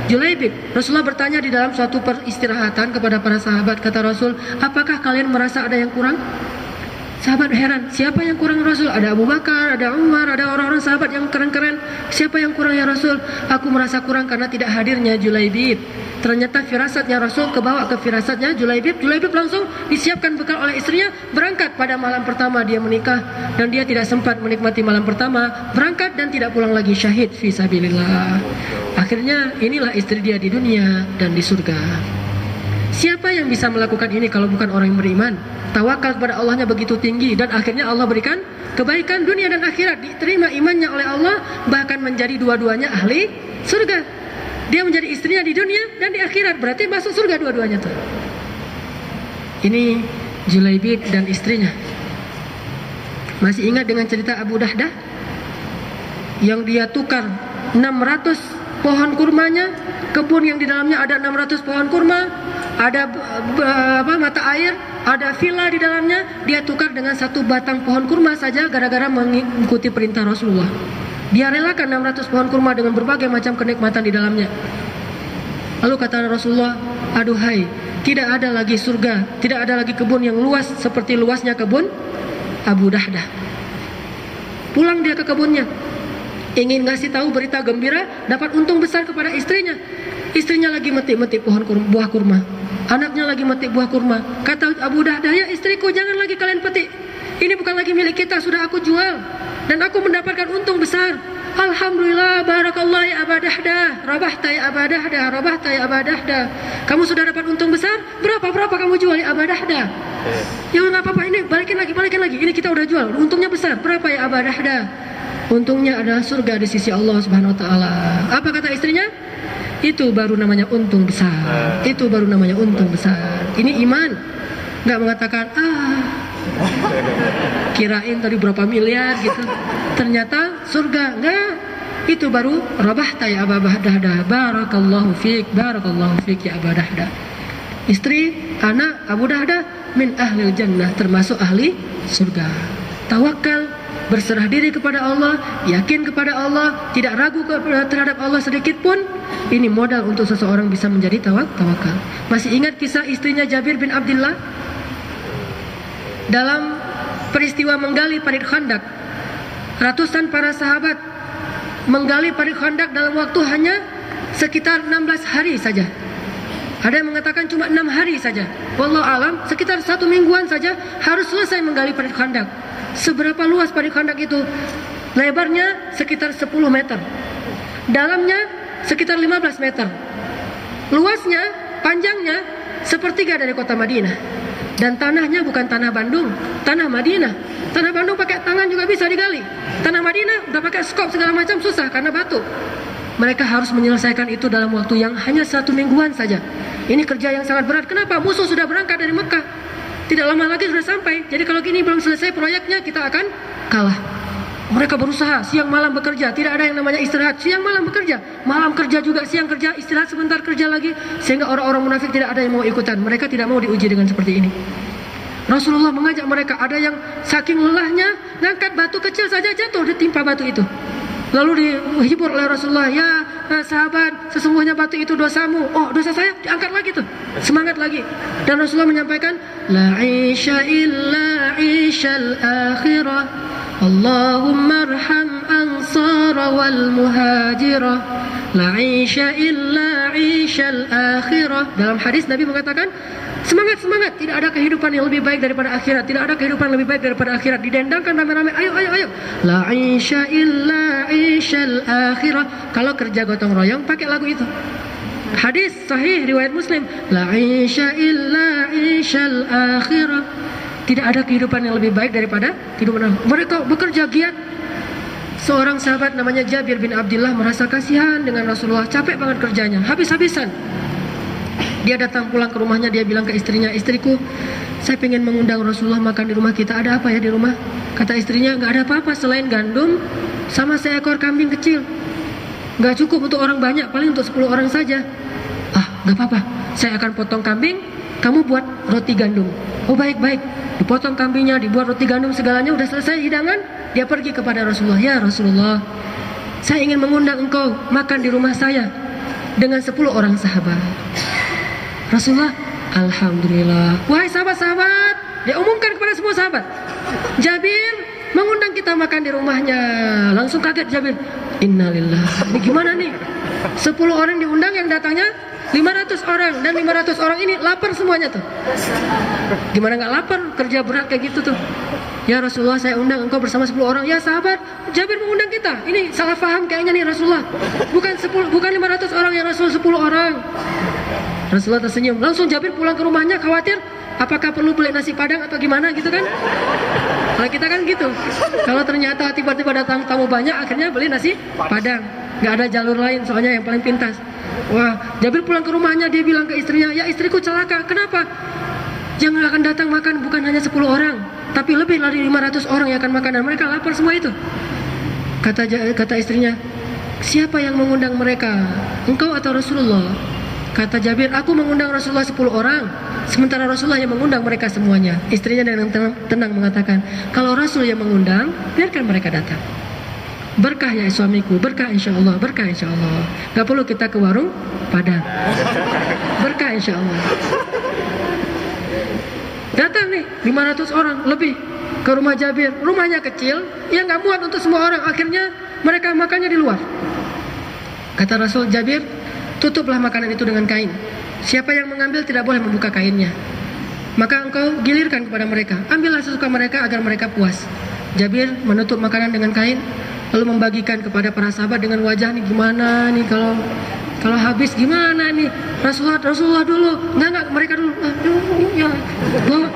Julaibib. Rasulullah bertanya di dalam suatu peristirahatan kepada para sahabat. Kata Rasul, apakah kalian merasa ada yang kurang? Sahabat heran, siapa yang kurang Rasul? Ada Abu Bakar, ada Umar, ada orang-orang sahabat yang keren-keren. Siapa yang kurang ya Rasul? Aku merasa kurang karena tidak hadirnya Julaibib. Ternyata firasatnya Rasul kebawa ke firasatnya Julaibib. Julaibib langsung disiapkan bekal oleh istrinya. Berangkat pada malam pertama dia menikah. Dan dia tidak sempat menikmati malam pertama. Berangkat dan tidak pulang lagi, syahid fisabilillah. Akhirnya inilah istri dia di dunia dan di surga. Siapa yang bisa melakukan ini kalau bukan orang yang beriman? Tawakal kepada Allahnya begitu tinggi, dan akhirnya Allah berikan kebaikan dunia dan akhirat. Diterima imannya oleh Allah, bahkan menjadi dua-duanya ahli surga. Dia menjadi istrinya di dunia dan di akhirat, berarti masuk surga dua-duanya tuh. Ini Julaibib dan istrinya. Masih ingat dengan cerita Abu Dahdah yang dia tukar 600 pohon kurmanya, kebun yang di dalamnya ada 600 pohon kurma, ada mata air, ada villa di dalamnya, dia tukar dengan satu batang pohon kurma saja gara-gara mengikuti perintah Rasulullah. Dia relakan 600 pohon kurma dengan berbagai macam kenikmatan di dalamnya. Lalu kata Rasulullah, aduhai, tidak ada lagi surga, tidak ada lagi kebun yang luas seperti luasnya kebun Abu Dahdah. Pulang dia ke kebunnya, ingin ngasih tahu berita gembira, dapat untung besar kepada istrinya. Istrinya lagi metik-metik buah kurma, anaknya lagi metik buah kurma. Kata Abu Dahdah, ya istriku, jangan lagi kalian petik, ini bukan lagi milik kita, sudah aku jual dan aku mendapatkan untung besar. Alhamdulillah, barakallah ya Aba Dahdah, rabahta ya Aba Dahdah, rabahta ya Aba Dahdah. Kamu sudah dapat untung besar, berapa kamu jual ya Aba Dahdah? Ya nggak apa-apa, ini balikin lagi, ini kita udah jual, untungnya besar, berapa ya Aba Dahdah? Untungnya adalah surga di sisi Allah Subhanahu wa taala. Apa kata istrinya? Itu baru namanya untung besar. Itu baru namanya untung besar. Ini iman. Enggak mengatakan kirain tadi berapa miliar gitu. Ternyata surga. Enggak. Itu baru rabahta ya Aba Dahdah. Barakallahu fiik, barakallahu fiik ya Aba Dahdah. Istri, anak Abu Dahdah min ahlil jannah, termasuk ahli surga. Tawakal, berserah diri kepada Allah, yakin kepada Allah, tidak ragu terhadap Allah sedikit pun. Ini modal untuk seseorang bisa menjadi tawakal. Masih ingat kisah istrinya Jabir bin Abdullah dalam peristiwa menggali parit Khandak? Ratusan para sahabat menggali parit Khandak dalam waktu hanya sekitar 16 hari saja. Ada yang mengatakan cuma 6 hari saja. Wallahu alam, sekitar 1 mingguan saja harus selesai menggali parit Khandak. Seberapa luas parit Khandak itu? Lebarnya sekitar 10 meter, dalamnya sekitar 15 meter, luasnya, panjangnya 1 sepertiga dari kota Madinah. Dan tanahnya bukan tanah Bandung, tanah Madinah. Tanah Bandung pakai tangan juga bisa digali. Tanah Madinah udah pakai skop segala macam susah karena batu. Mereka harus menyelesaikan itu dalam waktu yang hanya 1 mingguan saja. Ini kerja yang sangat berat. Kenapa? Musuh sudah berangkat dari Mekah. Tidak lama lagi sudah sampai. Jadi kalau gini belum selesai proyeknya, kita akan kalah. Mereka berusaha siang malam bekerja, tidak ada yang namanya istirahat. Siang malam bekerja, malam kerja juga, siang kerja, istirahat sebentar, kerja lagi. Sehingga orang-orang munafik tidak ada yang mau ikutan. Mereka tidak mau diuji dengan seperti ini. Rasulullah mengajak mereka. Ada yang saking lelahnya ngangkat batu kecil saja jatuh, ditimpa batu itu. Lalu dihibur oleh Rasulullah, ya sahabat, sesungguhnya batu itu dosamu. Oh, dosa saya, diangkat lagi tuh, semangat lagi. Dan Rasulullah menyampaikan, la isha illa ishal akhirah, Allahumma arham ansara wal muhajirah, la isha illa ishal akhirah. Dalam hadis Nabi mengatakan, semangat, semangat, tidak ada kehidupan yang lebih baik daripada akhirat, tidak ada kehidupan yang lebih baik daripada akhirat. Didendangkan rame-rame, ayo, ayo, ayo. La isha illa ishal akhirah. Kalau kerja gotong royong pakai lagu itu. Hadis sahih riwayat Muslim, la isha illa ishal akhirah. Tidak ada kehidupan yang lebih baik daripada kehidupan. Mereka bekerja giat. Seorang sahabat namanya Jabir bin Abdullah merasa kasihan dengan Rasulullah, capek banget kerjanya, habis-habisan. Dia datang pulang ke rumahnya, dia bilang ke istrinya, istriku, saya pengen mengundang Rasulullah makan di rumah kita. Ada apa ya di rumah? Kata istrinya, nggak ada apa-apa selain gandum sama seekor kambing kecil. Nggak cukup untuk orang banyak, paling untuk 10 orang saja. Ah, nggak apa-apa, saya akan potong kambing, kamu buat roti gandum. Oh, baik-baik. Dipotong kambingnya, dibuat roti gandum, segalanya udah selesai hidangan. Dia pergi kepada Rasulullah, ya Rasulullah, saya ingin mengundang engkau makan di rumah saya dengan 10 orang sahabat. Rasulullah, alhamdulillah. Wahai sahabat-sahabat, dia umumkan kepada semua sahabat, Jabir mengundang kita makan di rumahnya. Langsung kaget Jabir, innalillah, ini gimana nih? 10 orang diundang, yang datangnya 500 orang. Dan 500 orang ini lapar semuanya tuh. Gimana gak lapar, kerja berat kayak gitu tuh. Ya Rasulullah, saya undang engkau bersama 10 orang. Ya sahabat, Jabir mengundang kita. Ini salah paham kayaknya nih Rasulullah. Bukan 500 orang, ya Rasul, 10 orang. Rasulullah tersenyum. Langsung Jabir pulang ke rumahnya khawatir, apakah perlu beli nasi padang atau gimana gitu kan. Kalau kita kan gitu. Kalau ternyata tiba-tiba datang tamu banyak, akhirnya beli nasi padang. Gak ada jalur lain soalnya yang paling pintas. Wah, Jabir pulang ke rumahnya, dia bilang ke istrinya, ya istriku celaka. Kenapa? Yang akan datang makan bukan hanya 10 orang, tapi lebih dari 500 orang yang akan makan, dan mereka lapar semua itu. Kata istrinya, siapa yang mengundang mereka? Engkau atau Rasulullah? Kata Jabir, aku mengundang Rasulullah 10 orang, sementara Rasulullah yang mengundang mereka semuanya. Istrinya dengan tenang mengatakan, kalau Rasul yang mengundang, biarkan mereka datang. Berkah ya suamiku, berkah insya Allah, berkah insya Allah. Gak perlu kita ke warung Padang. Berkah insya Allah. Datang nih 500 orang lebih ke rumah Jabir. Rumahnya kecil, ya gak muat untuk semua orang. Akhirnya mereka makannya di luar. Kata Rasul, Jabir, tutuplah makanan itu dengan kain. Siapa yang mengambil tidak boleh membuka kainnya. Maka engkau gilirkan kepada mereka. Ambillah sesuka mereka agar mereka puas. Jabir menutup makanan dengan kain, lalu membagikan kepada para sahabat dengan wajah nih, gimana nih kalau habis gimana nih? Rasulullah dulu. Enggak, mereka dulu. Ya. Bawa.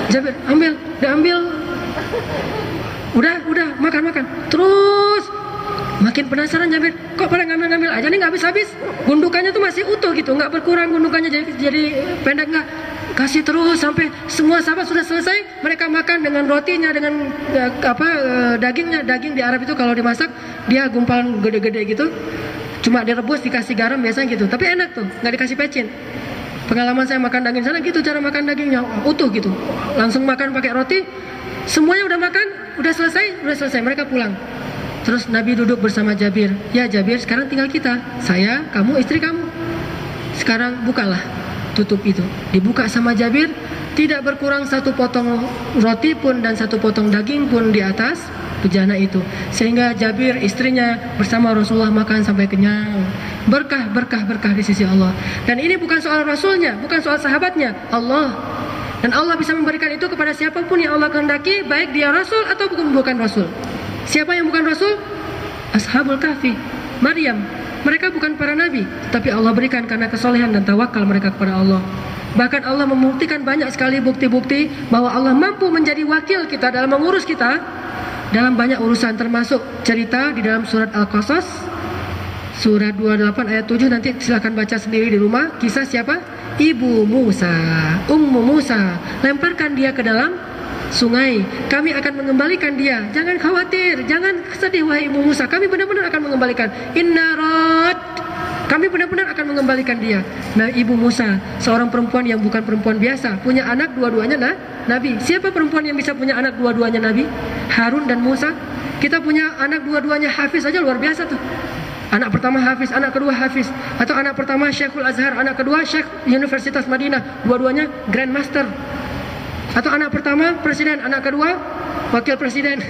Jabir, ambil. Udah, makan. Terus makin penasaran Jabir, kok pada ngambil aja nih, nggak habis. Gundukannya tuh masih utuh gitu, nggak berkurang gundukannya jadi pendek, nggak. Kasih terus sampai semua sahabat sudah selesai. Mereka makan dengan rotinya, dengan dagingnya. Daging di Arab itu kalau dimasak dia gumpalan gede-gede gitu, cuma direbus dikasih garam biasanya gitu. Tapi enak tuh, nggak dikasih pecin. Pengalaman saya makan daging sana gitu, cara makan dagingnya utuh gitu. Langsung makan pakai roti. Semuanya udah makan, udah selesai. Mereka pulang. Terus Nabi duduk bersama Jabir. Ya Jabir, sekarang tinggal kita, saya, kamu, istri kamu. Sekarang bukalah, tutup itu. Dibuka sama Jabir, tidak berkurang satu potong roti pun dan satu potong daging pun di atas bejana itu. Sehingga Jabir, istrinya bersama Rasulullah makan sampai kenyang. Berkah di sisi Allah. Dan ini bukan soal Rasulnya, bukan soal sahabatnya, Allah. Dan Allah bisa memberikan itu kepada siapapun yang Allah kehendaki, baik dia Rasul atau bukan Rasul. Siapa yang bukan Rasul? Ashabul Kahfi, Maryam. Mereka bukan para nabi, tapi Allah berikan karena kesolehan dan tawakal mereka kepada Allah. Bahkan Allah membuktikan banyak sekali bukti-bukti bahwa Allah mampu menjadi wakil kita dalam mengurus kita dalam banyak urusan, termasuk cerita di dalam surat Al-Qasas surat 28 ayat 7. Nanti silakan baca sendiri di rumah. Kisah siapa? Ibu Musa, Ummu Musa. Lemparkan dia ke dalam sungai, kami akan mengembalikan dia. Jangan khawatir, jangan sedih wahai Ibu Musa, kami benar-benar akan mengembalikan. Inna rad, kami benar-benar akan mengembalikan dia. Nah, Ibu Musa seorang perempuan yang bukan perempuan biasa, punya anak dua-duanya Nabi. Siapa perempuan yang bisa punya anak dua-duanya Nabi? Harun dan Musa. Kita punya anak dua-duanya Hafiz aja luar biasa tuh. Anak pertama Hafiz, anak kedua Hafiz. Atau anak pertama Syekhul Azhar, anak kedua Syekh Universitas Madinah, dua-duanya Grandmaster. Atau anak pertama presiden, anak kedua wakil presiden.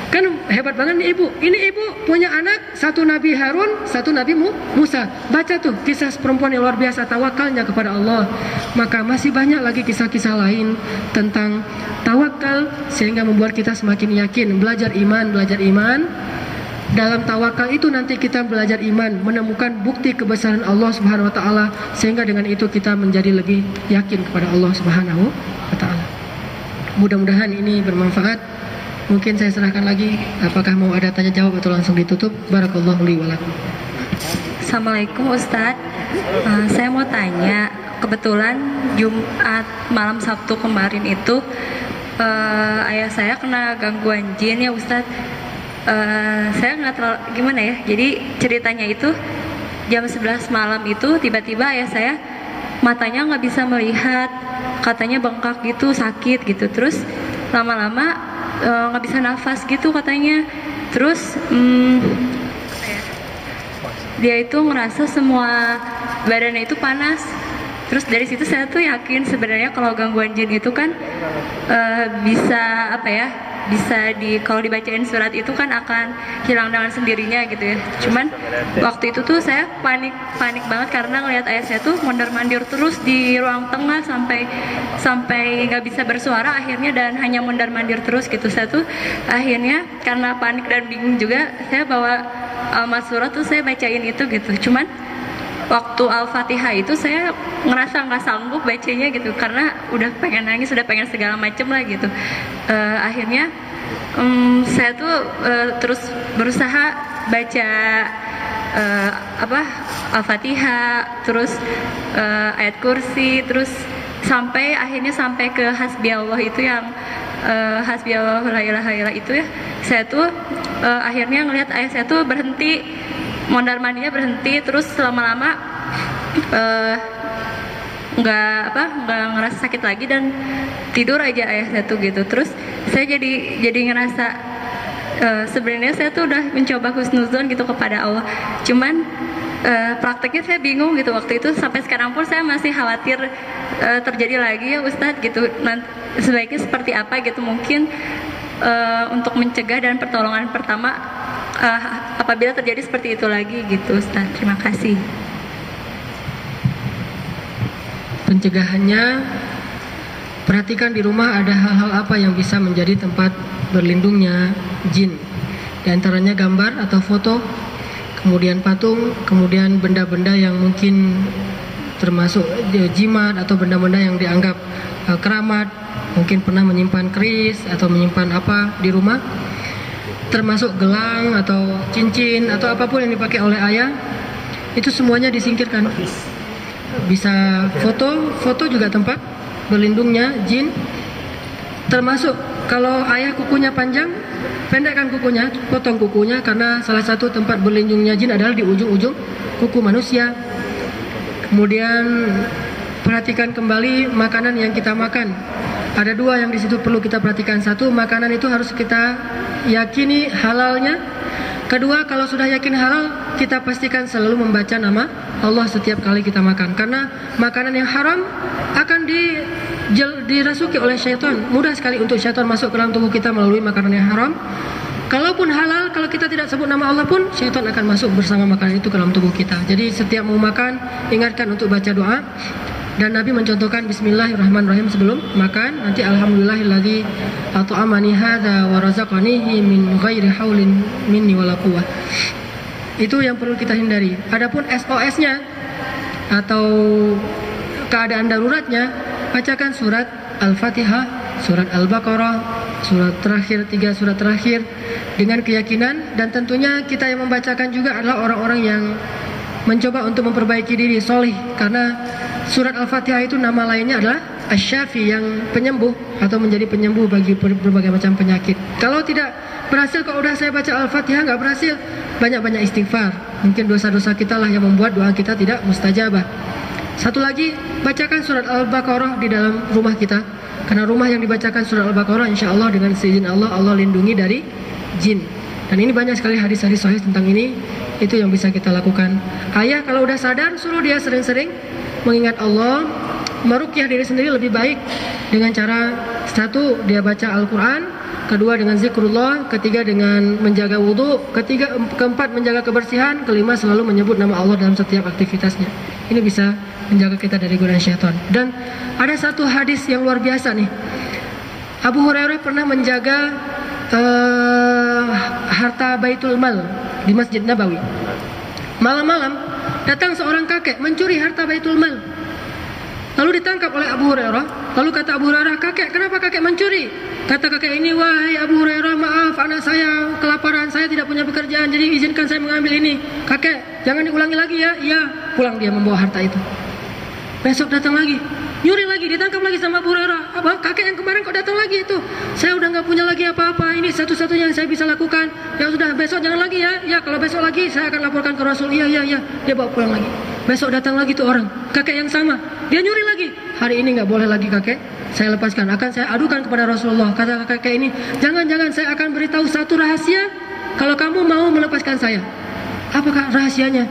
Kan hebat banget nih ibu. Ini ibu punya anak, satu Nabi Harun, satu Nabi Musa. Baca tuh kisah perempuan yang luar biasa, tawakalnya kepada Allah. Maka masih banyak lagi kisah-kisah lain tentang tawakal, sehingga membuat kita semakin yakin. Belajar iman. Dalam tawakal itu nanti kita belajar iman, menemukan bukti kebesaran Allah Subhanahu wa taala, sehingga dengan itu kita menjadi lebih yakin kepada Allah Subhanahu wa taala. Mudah-mudahan ini bermanfaat. Mungkin saya serahkan lagi, apakah mau ada tanya jawab atau langsung ditutup? Barakallahu li wa lakum. Assalamualaikum Ustadz. Saya mau tanya, kebetulan Jumat malam Sabtu kemarin itu ayah saya kena gangguan jin ya Ustadz. Saya nggak terlalu gimana ya, jadi ceritanya itu jam 11 malam itu tiba-tiba ayah saya matanya nggak bisa melihat, katanya bengkak gitu, sakit gitu, terus lama-lama nggak bisa nafas gitu katanya, terus dia itu ngerasa semua badannya itu panas. Terus dari situ saya tuh yakin sebenarnya kalau gangguan jin itu kan bisa apa ya, bisa kalau dibacain surat itu kan akan hilang dengan sendirinya gitu ya. Cuman waktu itu tuh saya panik banget karena ngelihat ayah saya tuh mondar-mandir terus di ruang tengah sampai nggak bisa bersuara akhirnya, dan hanya mondar-mandir terus gitu. Saya tuh akhirnya karena panik dan bingung juga, saya bawa surat tuh saya bacain itu gitu. Cuman waktu Al-Fatihah itu saya ngerasa nggak sanggup bacanya gitu, karena udah pengen nangis, udah pengen segala macem lah gitu. Akhirnya saya tuh terus berusaha baca Al-Fatihah, terus ayat kursi, terus akhirnya sampai ke Hasbi Allah itu yang Hasbi Allah la ilaha illallah itu ya. Saya tuh akhirnya ngelihat ayah saya tuh berhenti, mondar-mandirnya berhenti, terus lama-lama nggak ngerasa sakit lagi dan tidur aja ayah saya tuh gitu. Terus saya jadi ngerasa sebenarnya saya tuh udah mencoba husnuzon gitu kepada Allah, cuman prakteknya saya bingung gitu waktu itu. Sampai sekarang pun saya masih khawatir terjadi lagi ya Ustadz gitu. Sebaiknya seperti apa gitu mungkin untuk mencegah dan pertolongan pertama apabila terjadi seperti itu lagi gitu Ustaz. Terima kasih. Pencegahannya, perhatikan di rumah ada hal-hal apa yang bisa menjadi tempat berlindungnya jin. Di antaranya gambar atau foto, kemudian patung, kemudian benda-benda yang mungkin termasuk jimat atau benda-benda yang dianggap keramat. Mungkin pernah menyimpan keris atau menyimpan apa di rumah, termasuk gelang atau cincin atau apapun yang dipakai oleh ayah, itu semuanya disingkirkan. Bisa foto juga tempat berlindungnya jin. Termasuk kalau ayah kukunya panjang, pendekkan kukunya, potong kukunya, karena salah satu tempat berlindungnya jin adalah di ujung-ujung kuku manusia. Kemudian perhatikan kembali makanan yang kita makan. Ada dua yang di situ perlu kita perhatikan. Satu, makanan itu harus kita yakini halalnya. Kedua, kalau sudah yakin halal, kita pastikan selalu membaca nama Allah setiap kali kita makan. Karena makanan yang haram akan dirasuki oleh syaitan. Mudah sekali untuk syaitan masuk ke dalam tubuh kita melalui makanan yang haram. Kalaupun halal, kalau kita tidak sebut nama Allah pun, syaitan akan masuk bersama makanan itu ke dalam tubuh kita. Jadi setiap mau makan, ingatkan untuk baca doa. Dan Nabi mencontohkan bismillahirrahmanirrahim sebelum makan. Nanti alhamdulillahilladzi at'amani hadza wa razaqanihi min ghairi haulin minni wala quwwah. Itu yang perlu kita hindari. Adapun SOS-nya atau keadaan daruratnya, bacakan surat Al-Fatihah, surat Al-Baqarah, surat terakhir, 3 surat terakhir dengan keyakinan. Dan tentunya kita yang membacakan juga adalah orang-orang yang mencoba untuk memperbaiki diri, solih. Karena surat Al-Fatihah itu nama lainnya adalah Asy-Syafi, yang penyembuh atau menjadi penyembuh bagi berbagai macam penyakit. Kalau tidak berhasil, kalau udah saya baca Al-Fatihah nggak berhasil, banyak-banyak istighfar. Mungkin dosa-dosa kita lah yang membuat doa kita tidak mustajabah. Satu lagi, bacakan surat Al-Baqarah di dalam rumah kita. Karena rumah yang dibacakan surat Al-Baqarah, insya Allah dengan seizin Allah, Allah lindungi dari jin. Dan ini banyak sekali hadis-hadis sahih tentang ini. Itu yang bisa kita lakukan. Ayah kalau udah sadar, suruh dia sering-sering mengingat Allah, meruqyah diri sendiri lebih baik dengan cara, satu, dia baca Al-Quran, kedua dengan zikrullah, ketiga dengan menjaga wudhu, keempat menjaga kebersihan, kelima selalu menyebut nama Allah dalam setiap aktivitasnya. Ini bisa menjaga kita dari godaan syaitan. Dan ada satu hadis yang luar biasa nih. Abu Hurairah pernah menjaga harta Baitul Mal di Masjid Nabawi. Malam-malam datang seorang kakek mencuri harta Baitul Mal. Lalu ditangkap oleh Abu Hurairah. Lalu kata Abu Hurairah, "Kakek, kenapa kakek mencuri?" Kata kakek ini, "Wahai Abu Hurairah, maaf, anak saya kelaparan, saya tidak punya pekerjaan, jadi izinkan saya mengambil ini." "Kakek, jangan diulangi lagi ya." "Iya." Pulang dia membawa harta itu. Besok datang lagi, nyuri lagi, ditangkap lagi sama Abu Hurairah. "Abang, kakek yang kemarin kok datang lagi itu? Saya udah nggak punya lagi apa-apa, ini satu-satunya yang saya bisa lakukan. Ya sudah, besok jangan lagi ya." "Ya, kalau besok lagi saya akan laporkan ke Rasul." "Iya." Dia bawa pulang lagi. Besok datang lagi tuh orang, kakek yang sama, dia nyuri lagi. "Hari ini nggak boleh lagi kakek, saya lepaskan, akan saya adukan kepada Rasulullah." Kata kakek ini, "Jangan, saya akan beritahu satu rahasia kalau kamu mau melepaskan saya." "Apakah rahasianya?"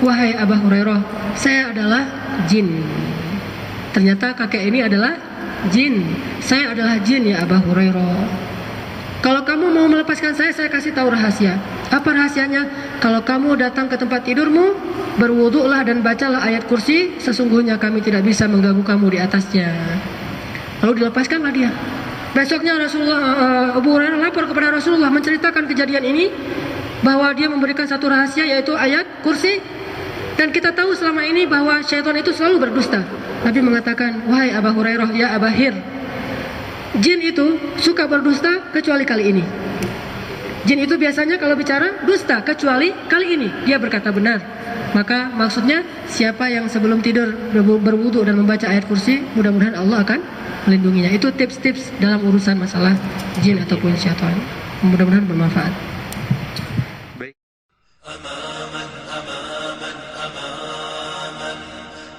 "Wahai Abu Hurairah, saya adalah jin." Ternyata kakek ini adalah jin. "Saya adalah jin ya Abu Hurairah. Kalau kamu mau melepaskan saya kasih tahu rahasia." "Apa rahasianya?" "Kalau kamu datang ke tempat tidurmu, berwudulah dan bacalah ayat kursi, sesungguhnya kami tidak bisa mengganggu kamu di atasnya." Lalu dilepaskanlah dia. Besoknya Abu Hurairah lapor kepada Rasulullah menceritakan kejadian ini, bahwa dia memberikan satu rahasia, yaitu ayat kursi. Dan kita tahu selama ini bahwa syaitan itu selalu berdusta. Nabi mengatakan, "Wahai Abu Hurairah, ya Abahir, jin itu suka berdusta kecuali kali ini." Jin itu biasanya kalau bicara dusta, kecuali kali ini dia berkata benar. Maka maksudnya siapa yang sebelum tidur berwudu dan membaca ayat kursi, mudah-mudahan Allah akan melindunginya. Itu tips-tips dalam urusan masalah jin ataupun syaitan. Mudah-mudahan bermanfaat.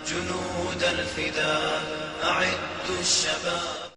جنود الفداء أعدوا الشباب